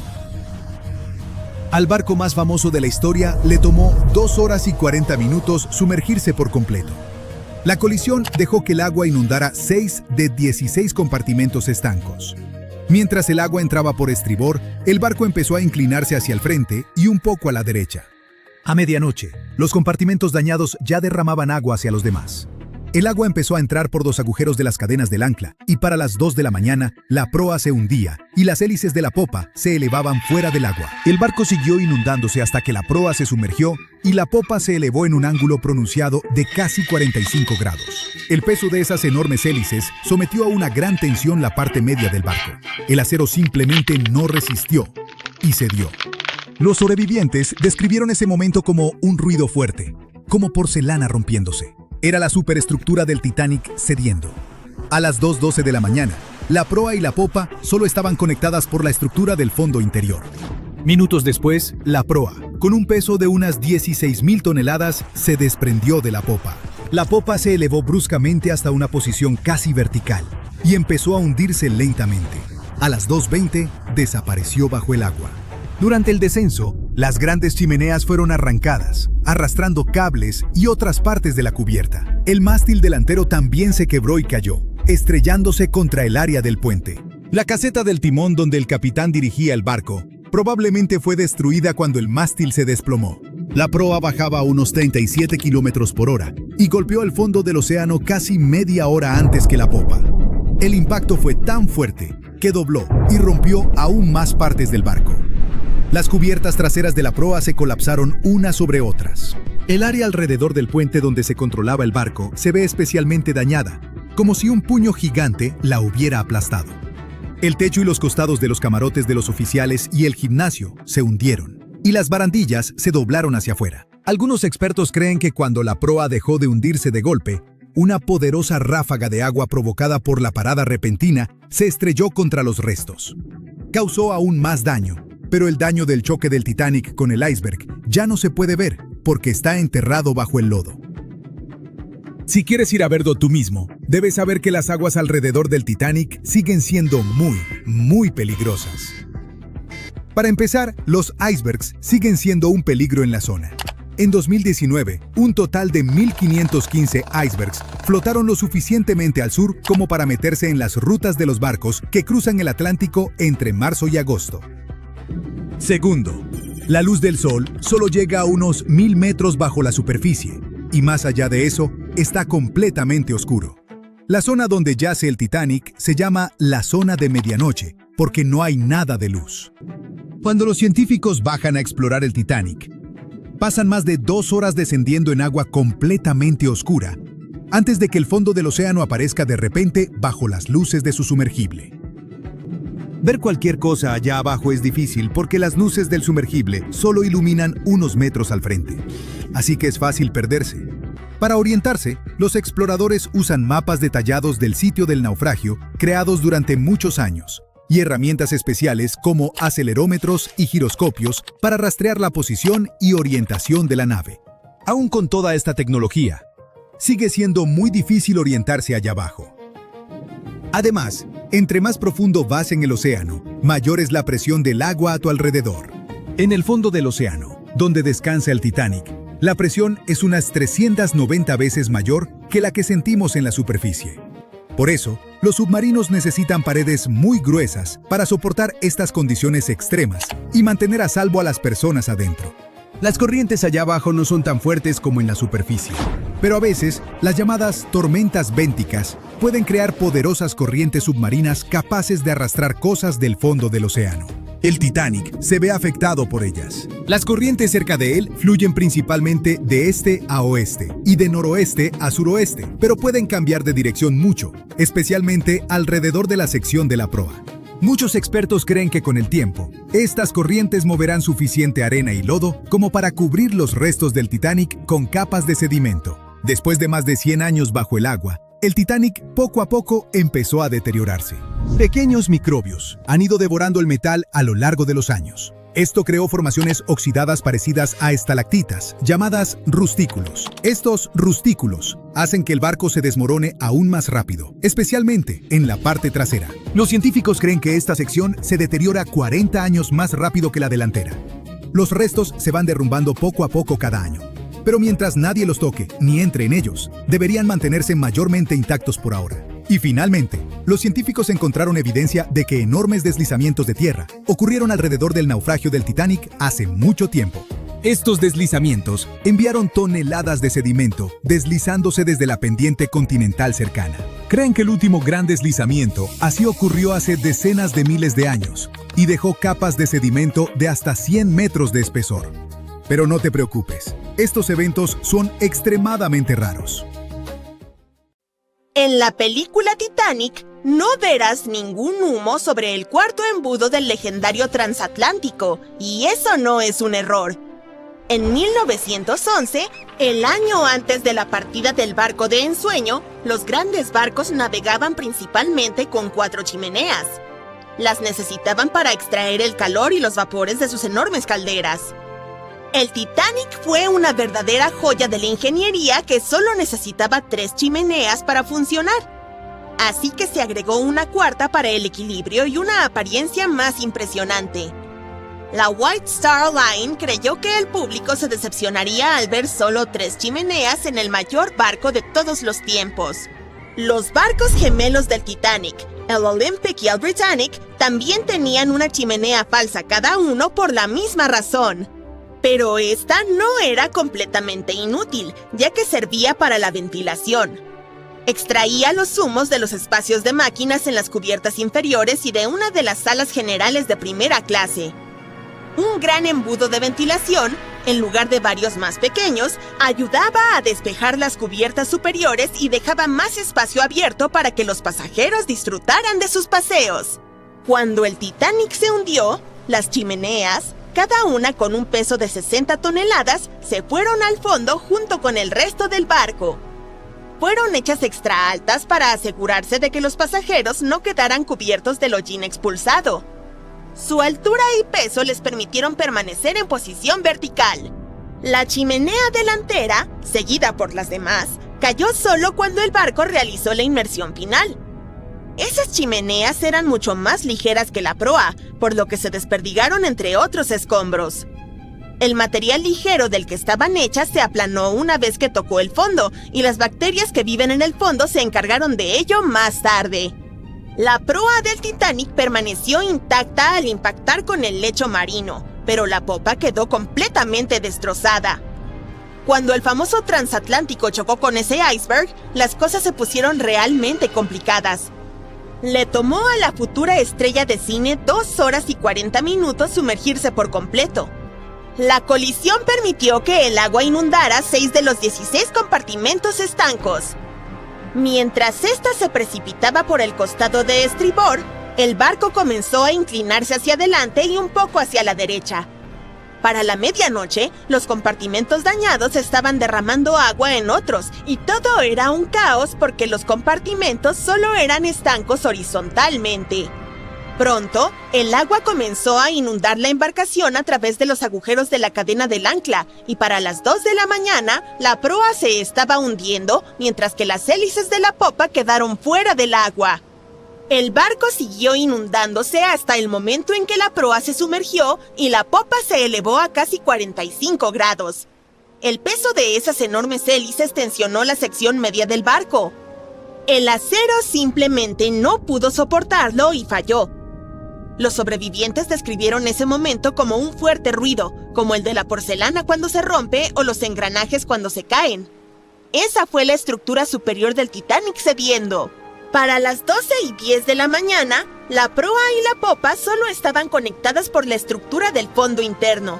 Al barco más famoso de la historia le tomó 2 horas y 40 minutos sumergirse por completo. La colisión dejó que el agua inundara 6 de 16 compartimentos estancos. Mientras el agua entraba por estribor, el barco empezó a inclinarse hacia el frente y un poco a la derecha. A medianoche, los compartimentos dañados ya derramaban agua hacia los demás. El agua empezó a entrar por los agujeros de las cadenas del ancla y para las 2 de la mañana, la proa se hundía y las hélices de la popa se elevaban fuera del agua. El barco siguió inundándose hasta que la proa se sumergió y la popa se elevó en un ángulo pronunciado de casi 45 grados. El peso de esas enormes hélices sometió a una gran tensión la parte media del barco. El acero simplemente no resistió y cedió. Los sobrevivientes describieron ese momento como un ruido fuerte, como porcelana rompiéndose. Era la superestructura del Titanic cediendo. A las 2:12 de la mañana, la proa y la popa solo estaban conectadas por la estructura del fondo interior. Minutos después, la proa, con un peso de unas 16.000 toneladas, se desprendió de la popa. La popa se elevó bruscamente hasta una posición casi vertical y empezó a hundirse lentamente. A las 2:20, desapareció bajo el agua. Durante el descenso, las grandes chimeneas fueron arrancadas, arrastrando cables y otras partes de la cubierta. El mástil delantero también se quebró y cayó, estrellándose contra el área del puente. La caseta del timón donde el capitán dirigía el barco probablemente fue destruida cuando el mástil se desplomó. La proa bajaba a unos 37 kilómetros por hora y golpeó el fondo del océano casi media hora antes que la popa. El impacto fue tan fuerte que dobló y rompió aún más partes del barco. Las cubiertas traseras de la proa se colapsaron unas sobre otras. El área alrededor del puente donde se controlaba el barco se ve especialmente dañada, como si un puño gigante la hubiera aplastado. El techo y los costados de los camarotes de los oficiales y el gimnasio se hundieron, y las barandillas se doblaron hacia afuera. Algunos expertos creen que cuando la proa dejó de hundirse de golpe, una poderosa ráfaga de agua provocada por la parada repentina se estrelló contra los restos. Causó aún más daño, pero el daño del choque del Titanic con el iceberg ya no se puede ver porque está enterrado bajo el lodo. Si quieres ir a verlo tú mismo, debes saber que las aguas alrededor del Titanic siguen siendo muy peligrosas. Para empezar, los icebergs siguen siendo un peligro en la zona. En 2019, un total de 1.515 icebergs flotaron lo suficientemente al sur como para meterse en las rutas de los barcos que cruzan el Atlántico entre marzo y agosto. Segundo, la luz del sol solo llega a unos 1.000 metros bajo la superficie, y más allá de eso, está completamente oscuro. La zona donde yace el Titanic se llama la zona de medianoche, porque no hay nada de luz. Cuando los científicos bajan a explorar el Titanic, pasan más de 2 horas descendiendo en agua completamente oscura, antes de que el fondo del océano aparezca de repente bajo las luces de su sumergible. Ver cualquier cosa allá abajo es difícil porque las luces del sumergible solo iluminan unos metros al frente, así que es fácil perderse. Para orientarse, los exploradores usan mapas detallados del sitio del naufragio creados durante muchos años y herramientas especiales como acelerómetros y giroscopios para rastrear la posición y orientación de la nave. Aún con toda esta tecnología, sigue siendo muy difícil orientarse allá abajo. Además, entre más profundo vas en el océano, mayor es la presión del agua a tu alrededor. En el fondo del océano, donde descansa el Titanic, la presión es unas 390 veces mayor que la que sentimos en la superficie. Por eso, los submarinos necesitan paredes muy gruesas para soportar estas condiciones extremas y mantener a salvo a las personas adentro. Las corrientes allá abajo no son tan fuertes como en la superficie, pero a veces las llamadas tormentas bénticas pueden crear poderosas corrientes submarinas capaces de arrastrar cosas del fondo del océano. El Titanic se ve afectado por ellas. Las corrientes cerca de él fluyen principalmente de este a oeste y de noroeste a suroeste, pero pueden cambiar de dirección mucho, especialmente alrededor de la sección de la proa. Muchos expertos creen que con el tiempo, estas corrientes moverán suficiente arena y lodo como para cubrir los restos del Titanic con capas de sedimento. Después de más de 100 años bajo el agua, el Titanic poco a poco empezó a deteriorarse. Pequeños microbios han ido devorando el metal a lo largo de los años. Esto creó formaciones oxidadas parecidas a estalactitas, llamadas rustículos. Estos rustículos hacen que el barco se desmorone aún más rápido, especialmente en la parte trasera. Los científicos creen que esta sección se deteriora 40 años más rápido que la delantera. Los restos se van derrumbando poco a poco cada año. Pero mientras nadie los toque ni entre en ellos, deberían mantenerse mayormente intactos por ahora. Y finalmente, los científicos encontraron evidencia de que enormes deslizamientos de tierra ocurrieron alrededor del naufragio del Titanic hace mucho tiempo. Estos deslizamientos enviaron toneladas de sedimento deslizándose desde la pendiente continental cercana. Creen que el último gran deslizamiento así ocurrió hace decenas de miles de años y dejó capas de sedimento de hasta 100 metros de espesor. Pero no te preocupes, estos eventos son extremadamente raros. En la película Titanic, no verás ningún humo sobre el cuarto embudo del legendario transatlántico, y eso no es un error. En 1911, el año antes de la partida del barco de ensueño, los grandes barcos navegaban principalmente con 4 chimeneas. Las necesitaban para extraer el calor y los vapores de sus enormes calderas. El Titanic fue una verdadera joya de la ingeniería que solo necesitaba 3 chimeneas para funcionar. Así que se agregó una cuarta para el equilibrio y una apariencia más impresionante. La White Star Line creyó que el público se decepcionaría al ver solo 3 chimeneas en el mayor barco de todos los tiempos. Los barcos gemelos del Titanic, el Olympic y el Britannic, también tenían una chimenea falsa cada uno por la misma razón. Pero esta no era completamente inútil, ya que servía para la ventilación. Extraía los humos de los espacios de máquinas en las cubiertas inferiores y de una de las salas generales de primera clase. Un gran embudo de ventilación, en lugar de varios más pequeños, ayudaba a despejar las cubiertas superiores y dejaba más espacio abierto para que los pasajeros disfrutaran de sus paseos. Cuando el Titanic se hundió, las chimeneas, cada una con un peso de 60 toneladas, se fueron al fondo junto con el resto del barco. Fueron hechas extra altas para asegurarse de que los pasajeros no quedaran cubiertos del hollín expulsado. Su altura y peso les permitieron permanecer en posición vertical. La chimenea delantera, seguida por las demás, cayó solo cuando el barco realizó la inmersión final. Esas chimeneas eran mucho más ligeras que la proa, por lo que se desperdigaron entre otros escombros. El material ligero del que estaban hechas se aplanó una vez que tocó el fondo, y las bacterias que viven en el fondo se encargaron de ello más tarde. La proa del Titanic permaneció intacta al impactar con el lecho marino, pero la popa quedó completamente destrozada. Cuando el famoso transatlántico chocó con ese iceberg, las cosas se pusieron realmente complicadas. Le tomó a la futura estrella de cine 2 horas y 40 minutos sumergirse por completo. La colisión permitió que el agua inundara 6 de los 16 compartimentos estancos. Mientras ésta se precipitaba por el costado de estribor, el barco comenzó a inclinarse hacia adelante y un poco hacia la derecha. Para la medianoche, los compartimentos dañados estaban derramando agua en otros, y todo era un caos porque los compartimentos solo eran estancos horizontalmente. Pronto, el agua comenzó a inundar la embarcación a través de los agujeros de la cadena del ancla, y para las 2 de la mañana, la proa se estaba hundiendo, mientras que las hélices de la popa quedaron fuera del agua. El barco siguió inundándose hasta el momento en que la proa se sumergió y la popa se elevó a casi 45 grados. El peso de esas enormes hélices tensionó la sección media del barco. El acero simplemente no pudo soportarlo y falló. Los sobrevivientes describieron ese momento como un fuerte ruido, como el de la porcelana cuando se rompe o los engranajes cuando se caen. Esa fue la estructura superior del Titanic cediendo. Para las 12:10 de la mañana, la proa y la popa solo estaban conectadas por la estructura del fondo interno.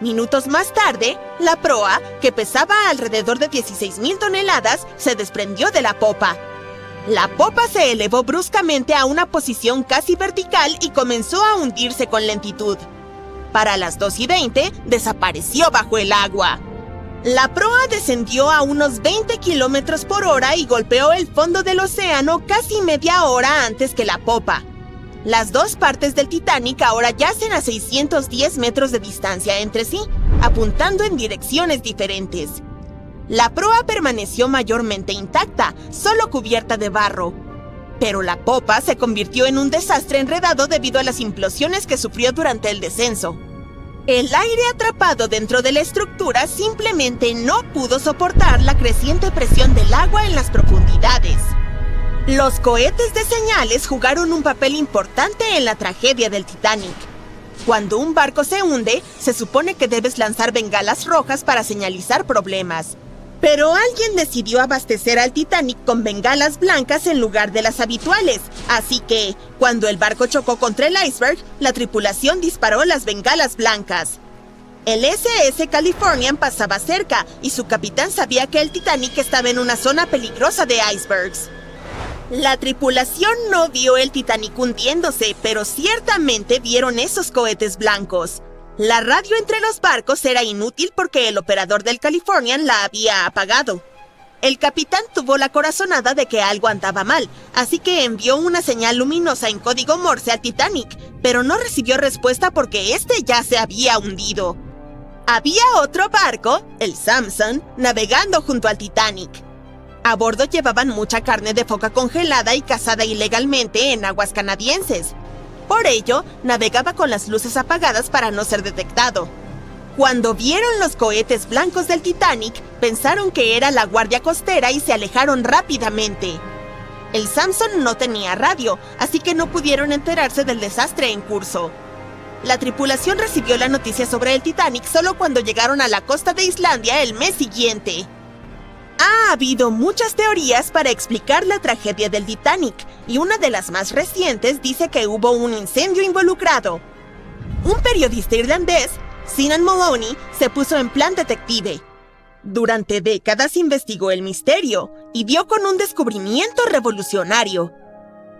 Minutos más tarde, la proa, que pesaba alrededor de 16,000 toneladas, se desprendió de la popa. La popa se elevó bruscamente a una posición casi vertical y comenzó a hundirse con lentitud. Para las 2:20, desapareció bajo el agua. La proa descendió a unos 20 kilómetros por hora y golpeó el fondo del océano casi media hora antes que la popa. Las dos partes del Titanic ahora yacen a 610 metros de distancia entre sí, apuntando en direcciones diferentes. La proa permaneció mayormente intacta, solo cubierta de barro. Pero la popa se convirtió en un desastre enredado debido a las implosiones que sufrió durante el descenso. El aire atrapado dentro de la estructura simplemente no pudo soportar la creciente presión del agua en las profundidades. Los cohetes de señales jugaron un papel importante en la tragedia del Titanic. Cuando un barco se hunde, se supone que debes lanzar bengalas rojas para señalizar problemas. Pero alguien decidió abastecer al Titanic con bengalas blancas en lugar de las habituales, así que, cuando el barco chocó contra el iceberg, la tripulación disparó las bengalas blancas. El SS Californian pasaba cerca, y su capitán sabía que el Titanic estaba en una zona peligrosa de icebergs. La tripulación no vio el Titanic hundiéndose, pero ciertamente vieron esos cohetes blancos. La radio entre los barcos era inútil porque el operador del Californian la había apagado. El capitán tuvo la corazonada de que algo andaba mal, así que envió una señal luminosa en código Morse al Titanic, pero no recibió respuesta porque este ya se había hundido. Había otro barco, el Samson, navegando junto al Titanic. A bordo llevaban mucha carne de foca congelada y cazada ilegalmente en aguas canadienses. Por ello, navegaba con las luces apagadas para no ser detectado. Cuando vieron los cohetes blancos del Titanic, pensaron que era la guardia costera y se alejaron rápidamente. El Samson no tenía radio, así que no pudieron enterarse del desastre en curso. La tripulación recibió la noticia sobre el Titanic solo cuando llegaron a la costa de Islandia el mes siguiente. Ha habido muchas teorías para explicar la tragedia del Titanic, y una de las más recientes dice que hubo un incendio involucrado. Un periodista irlandés, Sinan Moloney, se puso en plan detective. Durante décadas investigó el misterio y dio con un descubrimiento revolucionario.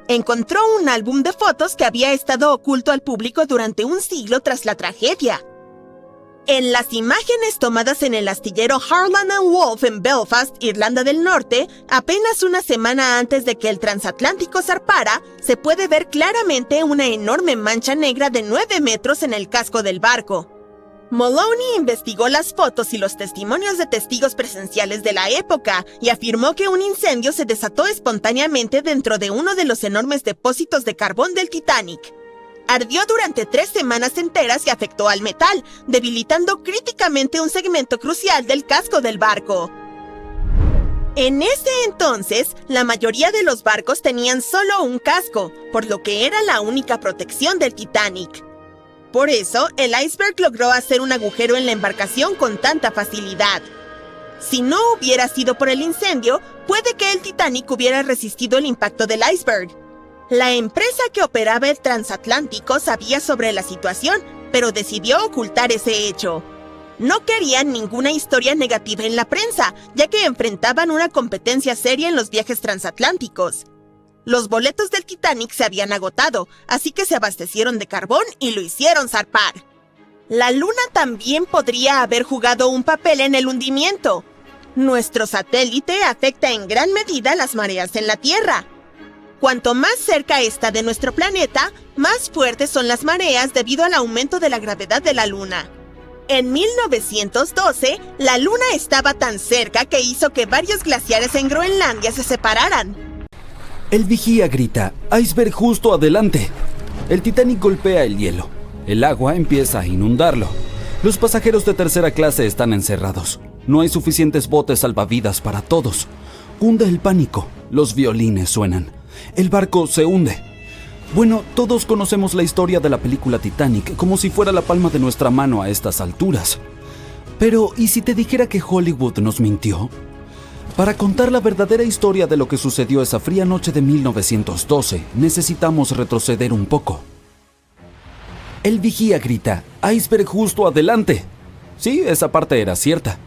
Encontró un álbum de fotos que había estado oculto al público durante un siglo tras la tragedia. En las imágenes tomadas en el astillero Harland & Wolff en Belfast, Irlanda del Norte, apenas una semana antes de que el transatlántico zarpara, se puede ver claramente una enorme mancha negra de 9 metros en el casco del barco. Moloney investigó las fotos y los testimonios de testigos presenciales de la época y afirmó que un incendio se desató espontáneamente dentro de uno de los enormes depósitos de carbón del Titanic. Ardió durante 3 semanas enteras y afectó al metal, debilitando críticamente un segmento crucial del casco del barco. En ese entonces, la mayoría de los barcos tenían solo un casco, por lo que era la única protección del Titanic. Por eso, el iceberg logró hacer un agujero en la embarcación con tanta facilidad. Si no hubiera sido por el incendio, puede que el Titanic hubiera resistido el impacto del iceberg. La empresa que operaba el transatlántico sabía sobre la situación, pero decidió ocultar ese hecho. No querían ninguna historia negativa en la prensa, ya que enfrentaban una competencia seria en los viajes transatlánticos. Los boletos del Titanic se habían agotado, así que se abastecieron de carbón y lo hicieron zarpar. La Luna también podría haber jugado un papel en el hundimiento. Nuestro satélite afecta en gran medida las mareas en la Tierra. Cuanto más cerca está de nuestro planeta, más fuertes son las mareas debido al aumento de la gravedad de la Luna. En 1912, la Luna estaba tan cerca que hizo que varios glaciares en Groenlandia se separaran. El vigía grita, iceberg justo adelante. El Titanic golpea el hielo. El agua empieza a inundarlo. Los pasajeros de tercera clase están encerrados. No hay suficientes botes salvavidas para todos. Cunde el pánico. Los violines suenan. El barco se hunde. Bueno, todos conocemos la historia de la película Titanic como si fuera la palma de nuestra mano a estas alturas. Pero, ¿y si te dijera que Hollywood nos mintió? Para contar la verdadera historia de lo que sucedió esa fría noche de 1912, necesitamos retroceder un poco. El vigía grita, «¡Iceberg justo adelante!». Sí, esa parte era cierta.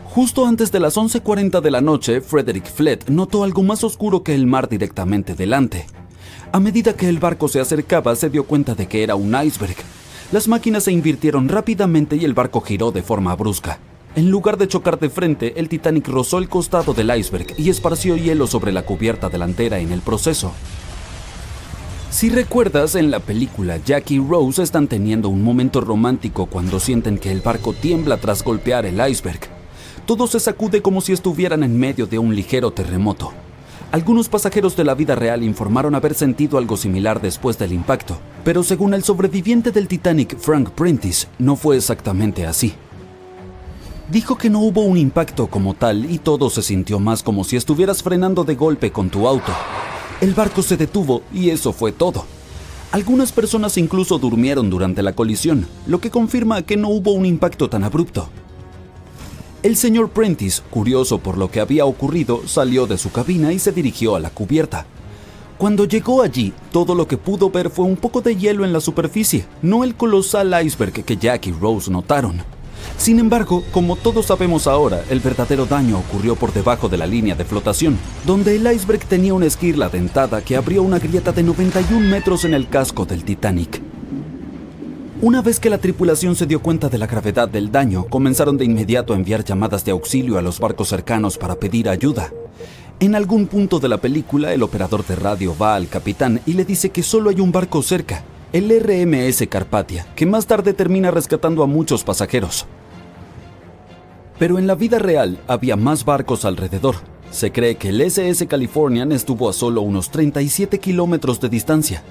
Justo antes de las 11:40 de la noche, Frederick Flett notó algo más oscuro que el mar directamente delante. A medida que el barco se acercaba, se dio cuenta de que era un iceberg. Las máquinas se invirtieron rápidamente y el barco giró de forma brusca. En lugar de chocar de frente, el Titanic rozó el costado del iceberg y esparció hielo sobre la cubierta delantera en el proceso. Si recuerdas, en la película, Jack y Rose están teniendo un momento romántico cuando sienten que el barco tiembla tras golpear el iceberg. Todo se sacude como si estuvieran en medio de un ligero terremoto. Algunos pasajeros de la vida real informaron haber sentido algo similar después del impacto, pero según el sobreviviente del Titanic, Frank Prentice, no fue exactamente así. Dijo que no hubo un impacto como tal y todo se sintió más como si estuvieras frenando de golpe con tu auto. El barco se detuvo y eso fue todo. Algunas personas incluso durmieron durante la colisión, lo que confirma que no hubo un impacto tan abrupto. El señor Prentice, curioso por lo que había ocurrido, salió de su cabina y se dirigió a la cubierta. Cuando llegó allí, todo lo que pudo ver fue un poco de hielo en la superficie, no el colosal iceberg que Jack y Rose notaron. Sin embargo, como todos sabemos ahora, el verdadero daño ocurrió por debajo de la línea de flotación, donde el iceberg tenía una esquirla dentada que abrió una grieta de 91 metros en el casco del Titanic. Una vez que la tripulación se dio cuenta de la gravedad del daño, comenzaron de inmediato a enviar llamadas de auxilio a los barcos cercanos para pedir ayuda. En algún punto de la película, el operador de radio va al capitán y le dice que solo hay un barco cerca, el RMS Carpathia, que más tarde termina rescatando a muchos pasajeros. Pero en la vida real había más barcos alrededor. Se cree que el SS Californian estuvo a solo unos 37 kilómetros de distancia.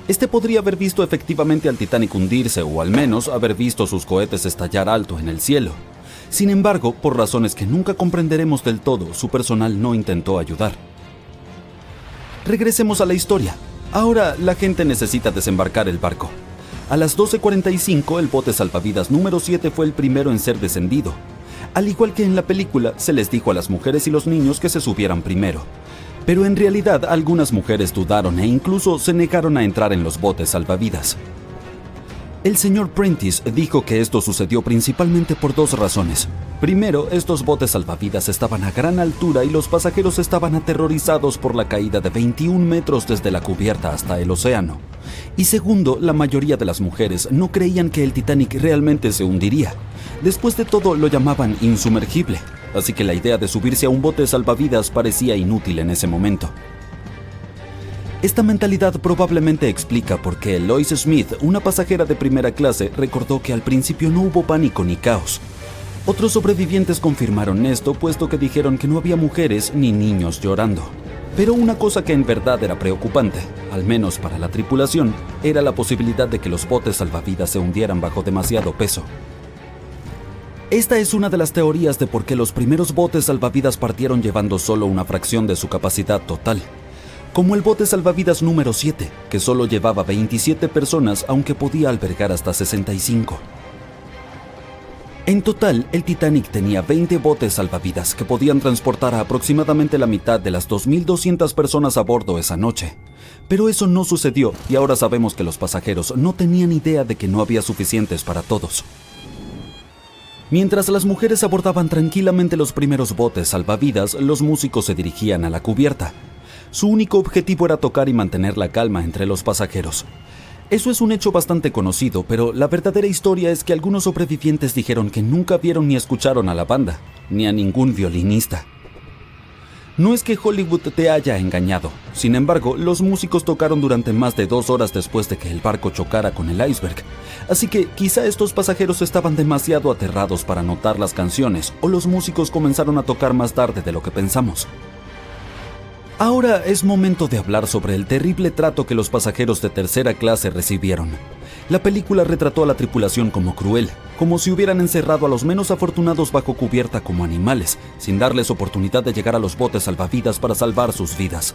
Este podría haber visto efectivamente al Titanic hundirse o al menos haber visto sus cohetes estallar alto en el cielo. Sin embargo, por razones que nunca comprenderemos del todo, su personal no intentó ayudar. Regresemos a la historia. Ahora la gente necesita desembarcar el barco. A las 12:45 el bote salvavidas número 7 fue el primero en ser descendido. Al igual que en la película, se les dijo a las mujeres y los niños que se subieran primero. Pero en realidad algunas mujeres dudaron e incluso se negaron a entrar en los botes salvavidas. El señor Prentice dijo que esto sucedió principalmente por dos razones. Primero, estos botes salvavidas estaban a gran altura y los pasajeros estaban aterrorizados por la caída de 21 metros desde la cubierta hasta el océano. Y segundo, la mayoría de las mujeres no creían que el Titanic realmente se hundiría. Después de todo, lo llamaban insumergible, así que la idea de subirse a un bote salvavidas parecía inútil en ese momento. Esta mentalidad probablemente explica por qué Lois Smith, una pasajera de primera clase, recordó que al principio no hubo pánico ni caos. Otros sobrevivientes confirmaron esto, puesto que dijeron que no había mujeres ni niños llorando. Pero una cosa que en verdad era preocupante, al menos para la tripulación, era la posibilidad de que los botes salvavidas se hundieran bajo demasiado peso. Esta es una de las teorías de por qué los primeros botes salvavidas partieron llevando solo una fracción de su capacidad total. Como el bote salvavidas número 7, que solo llevaba 27 personas, aunque podía albergar hasta 65. En total, el Titanic tenía 20 botes salvavidas que podían transportar a aproximadamente la mitad de las 2.200 personas a bordo esa noche. Pero eso no sucedió y ahora sabemos que los pasajeros no tenían idea de que no había suficientes para todos. Mientras las mujeres abordaban tranquilamente los primeros botes salvavidas, los músicos se dirigían a la cubierta. Su único objetivo era tocar y mantener la calma entre los pasajeros. Eso es un hecho bastante conocido, pero la verdadera historia es que algunos sobrevivientes dijeron que nunca vieron ni escucharon a la banda, ni a ningún violinista. No es que Hollywood te haya engañado. Sin embargo, los músicos tocaron durante más de 2 horas después de que el barco chocara con el iceberg. Así que quizá estos pasajeros estaban demasiado aterrados para notar las canciones, o los músicos comenzaron a tocar más tarde de lo que pensamos. Ahora es momento de hablar sobre el terrible trato que los pasajeros de tercera clase recibieron. La película retrató a la tripulación como cruel, como si hubieran encerrado a los menos afortunados bajo cubierta como animales, sin darles oportunidad de llegar a los botes salvavidas para salvar sus vidas.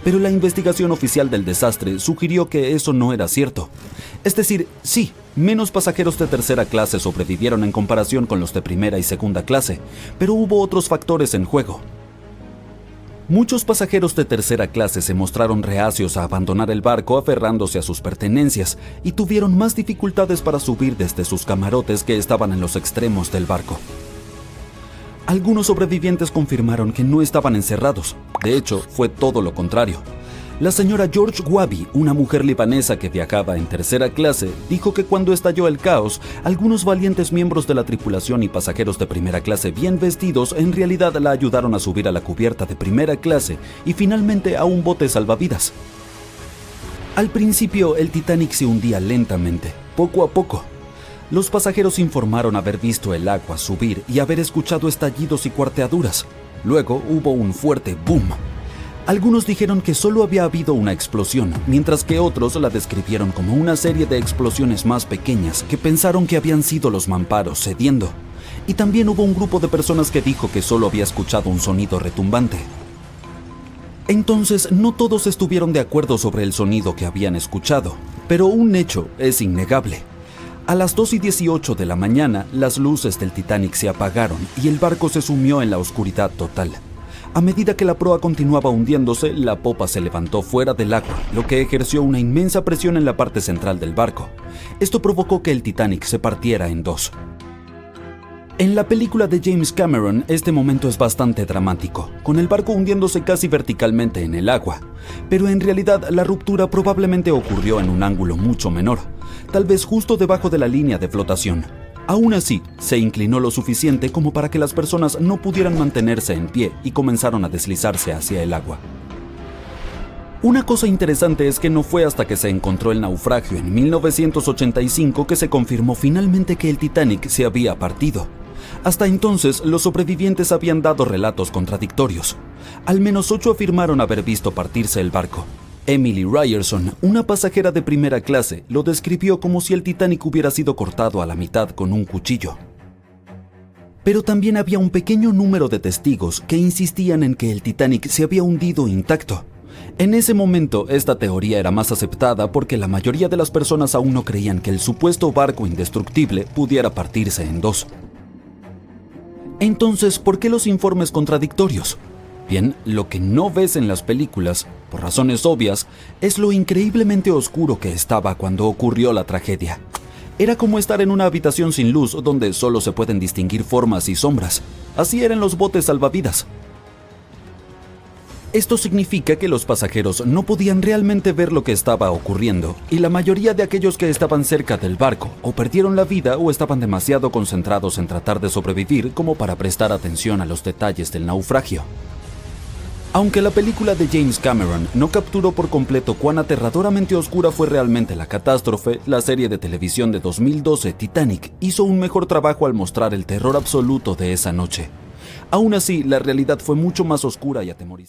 Pero la investigación oficial del desastre sugirió que eso no era cierto. Es decir, sí, menos pasajeros de tercera clase sobrevivieron en comparación con los de primera y segunda clase, pero hubo otros factores en juego. Muchos pasajeros de tercera clase se mostraron reacios a abandonar el barco aferrándose a sus pertenencias y tuvieron más dificultades para subir desde sus camarotes que estaban en los extremos del barco. Algunos sobrevivientes confirmaron que no estaban encerrados. De hecho, fue todo lo contrario. La señora George Wabi, una mujer libanesa que viajaba en tercera clase, dijo que cuando estalló el caos, algunos valientes miembros de la tripulación y pasajeros de primera clase bien vestidos en realidad la ayudaron a subir a la cubierta de primera clase y finalmente a un bote salvavidas. Al principio, el Titanic se hundía lentamente, poco a poco. Los pasajeros informaron haber visto el agua subir y haber escuchado estallidos y cuarteaduras. Luego hubo un fuerte boom. Algunos dijeron que solo había habido una explosión, mientras que otros la describieron como una serie de explosiones más pequeñas que pensaron que habían sido los mamparos cediendo. Y también hubo un grupo de personas que dijo que solo había escuchado un sonido retumbante. Entonces, no todos estuvieron de acuerdo sobre el sonido que habían escuchado, pero un hecho es innegable. A las 2:18 de la mañana, las luces del Titanic se apagaron y el barco se sumió en la oscuridad total. A medida que la proa continuaba hundiéndose, la popa se levantó fuera del agua, lo que ejerció una inmensa presión en la parte central del barco. Esto provocó que el Titanic se partiera en dos. En la película de James Cameron, este momento es bastante dramático, con el barco hundiéndose casi verticalmente en el agua. Pero en realidad, la ruptura probablemente ocurrió en un ángulo mucho menor, tal vez justo debajo de la línea de flotación. Aún así, se inclinó lo suficiente como para que las personas no pudieran mantenerse en pie y comenzaron a deslizarse hacia el agua. Una cosa interesante es que no fue hasta que se encontró el naufragio en 1985 que se confirmó finalmente que el Titanic se había partido. Hasta entonces, los sobrevivientes habían dado relatos contradictorios. Al menos 8 afirmaron haber visto partirse el barco. Emily Ryerson, una pasajera de primera clase, lo describió como si el Titanic hubiera sido cortado a la mitad con un cuchillo. Pero también había un pequeño número de testigos que insistían en que el Titanic se había hundido intacto. En ese momento, esta teoría era más aceptada porque la mayoría de las personas aún no creían que el supuesto barco indestructible pudiera partirse en dos. Entonces, ¿por qué los informes contradictorios? Bien, lo que no ves en las películas, por razones obvias, es lo increíblemente oscuro que estaba cuando ocurrió la tragedia. Era como estar en una habitación sin luz donde solo se pueden distinguir formas y sombras. Así eran los botes salvavidas. Esto significa que los pasajeros no podían realmente ver lo que estaba ocurriendo, y la mayoría de aquellos que estaban cerca del barco o perdieron la vida o estaban demasiado concentrados en tratar de sobrevivir como para prestar atención a los detalles del naufragio. Aunque la película de James Cameron no capturó por completo cuán aterradoramente oscura fue realmente la catástrofe, la serie de televisión de 2012 Titanic hizo un mejor trabajo al mostrar el terror absoluto de esa noche. Aún así, la realidad fue mucho más oscura y atemorizante.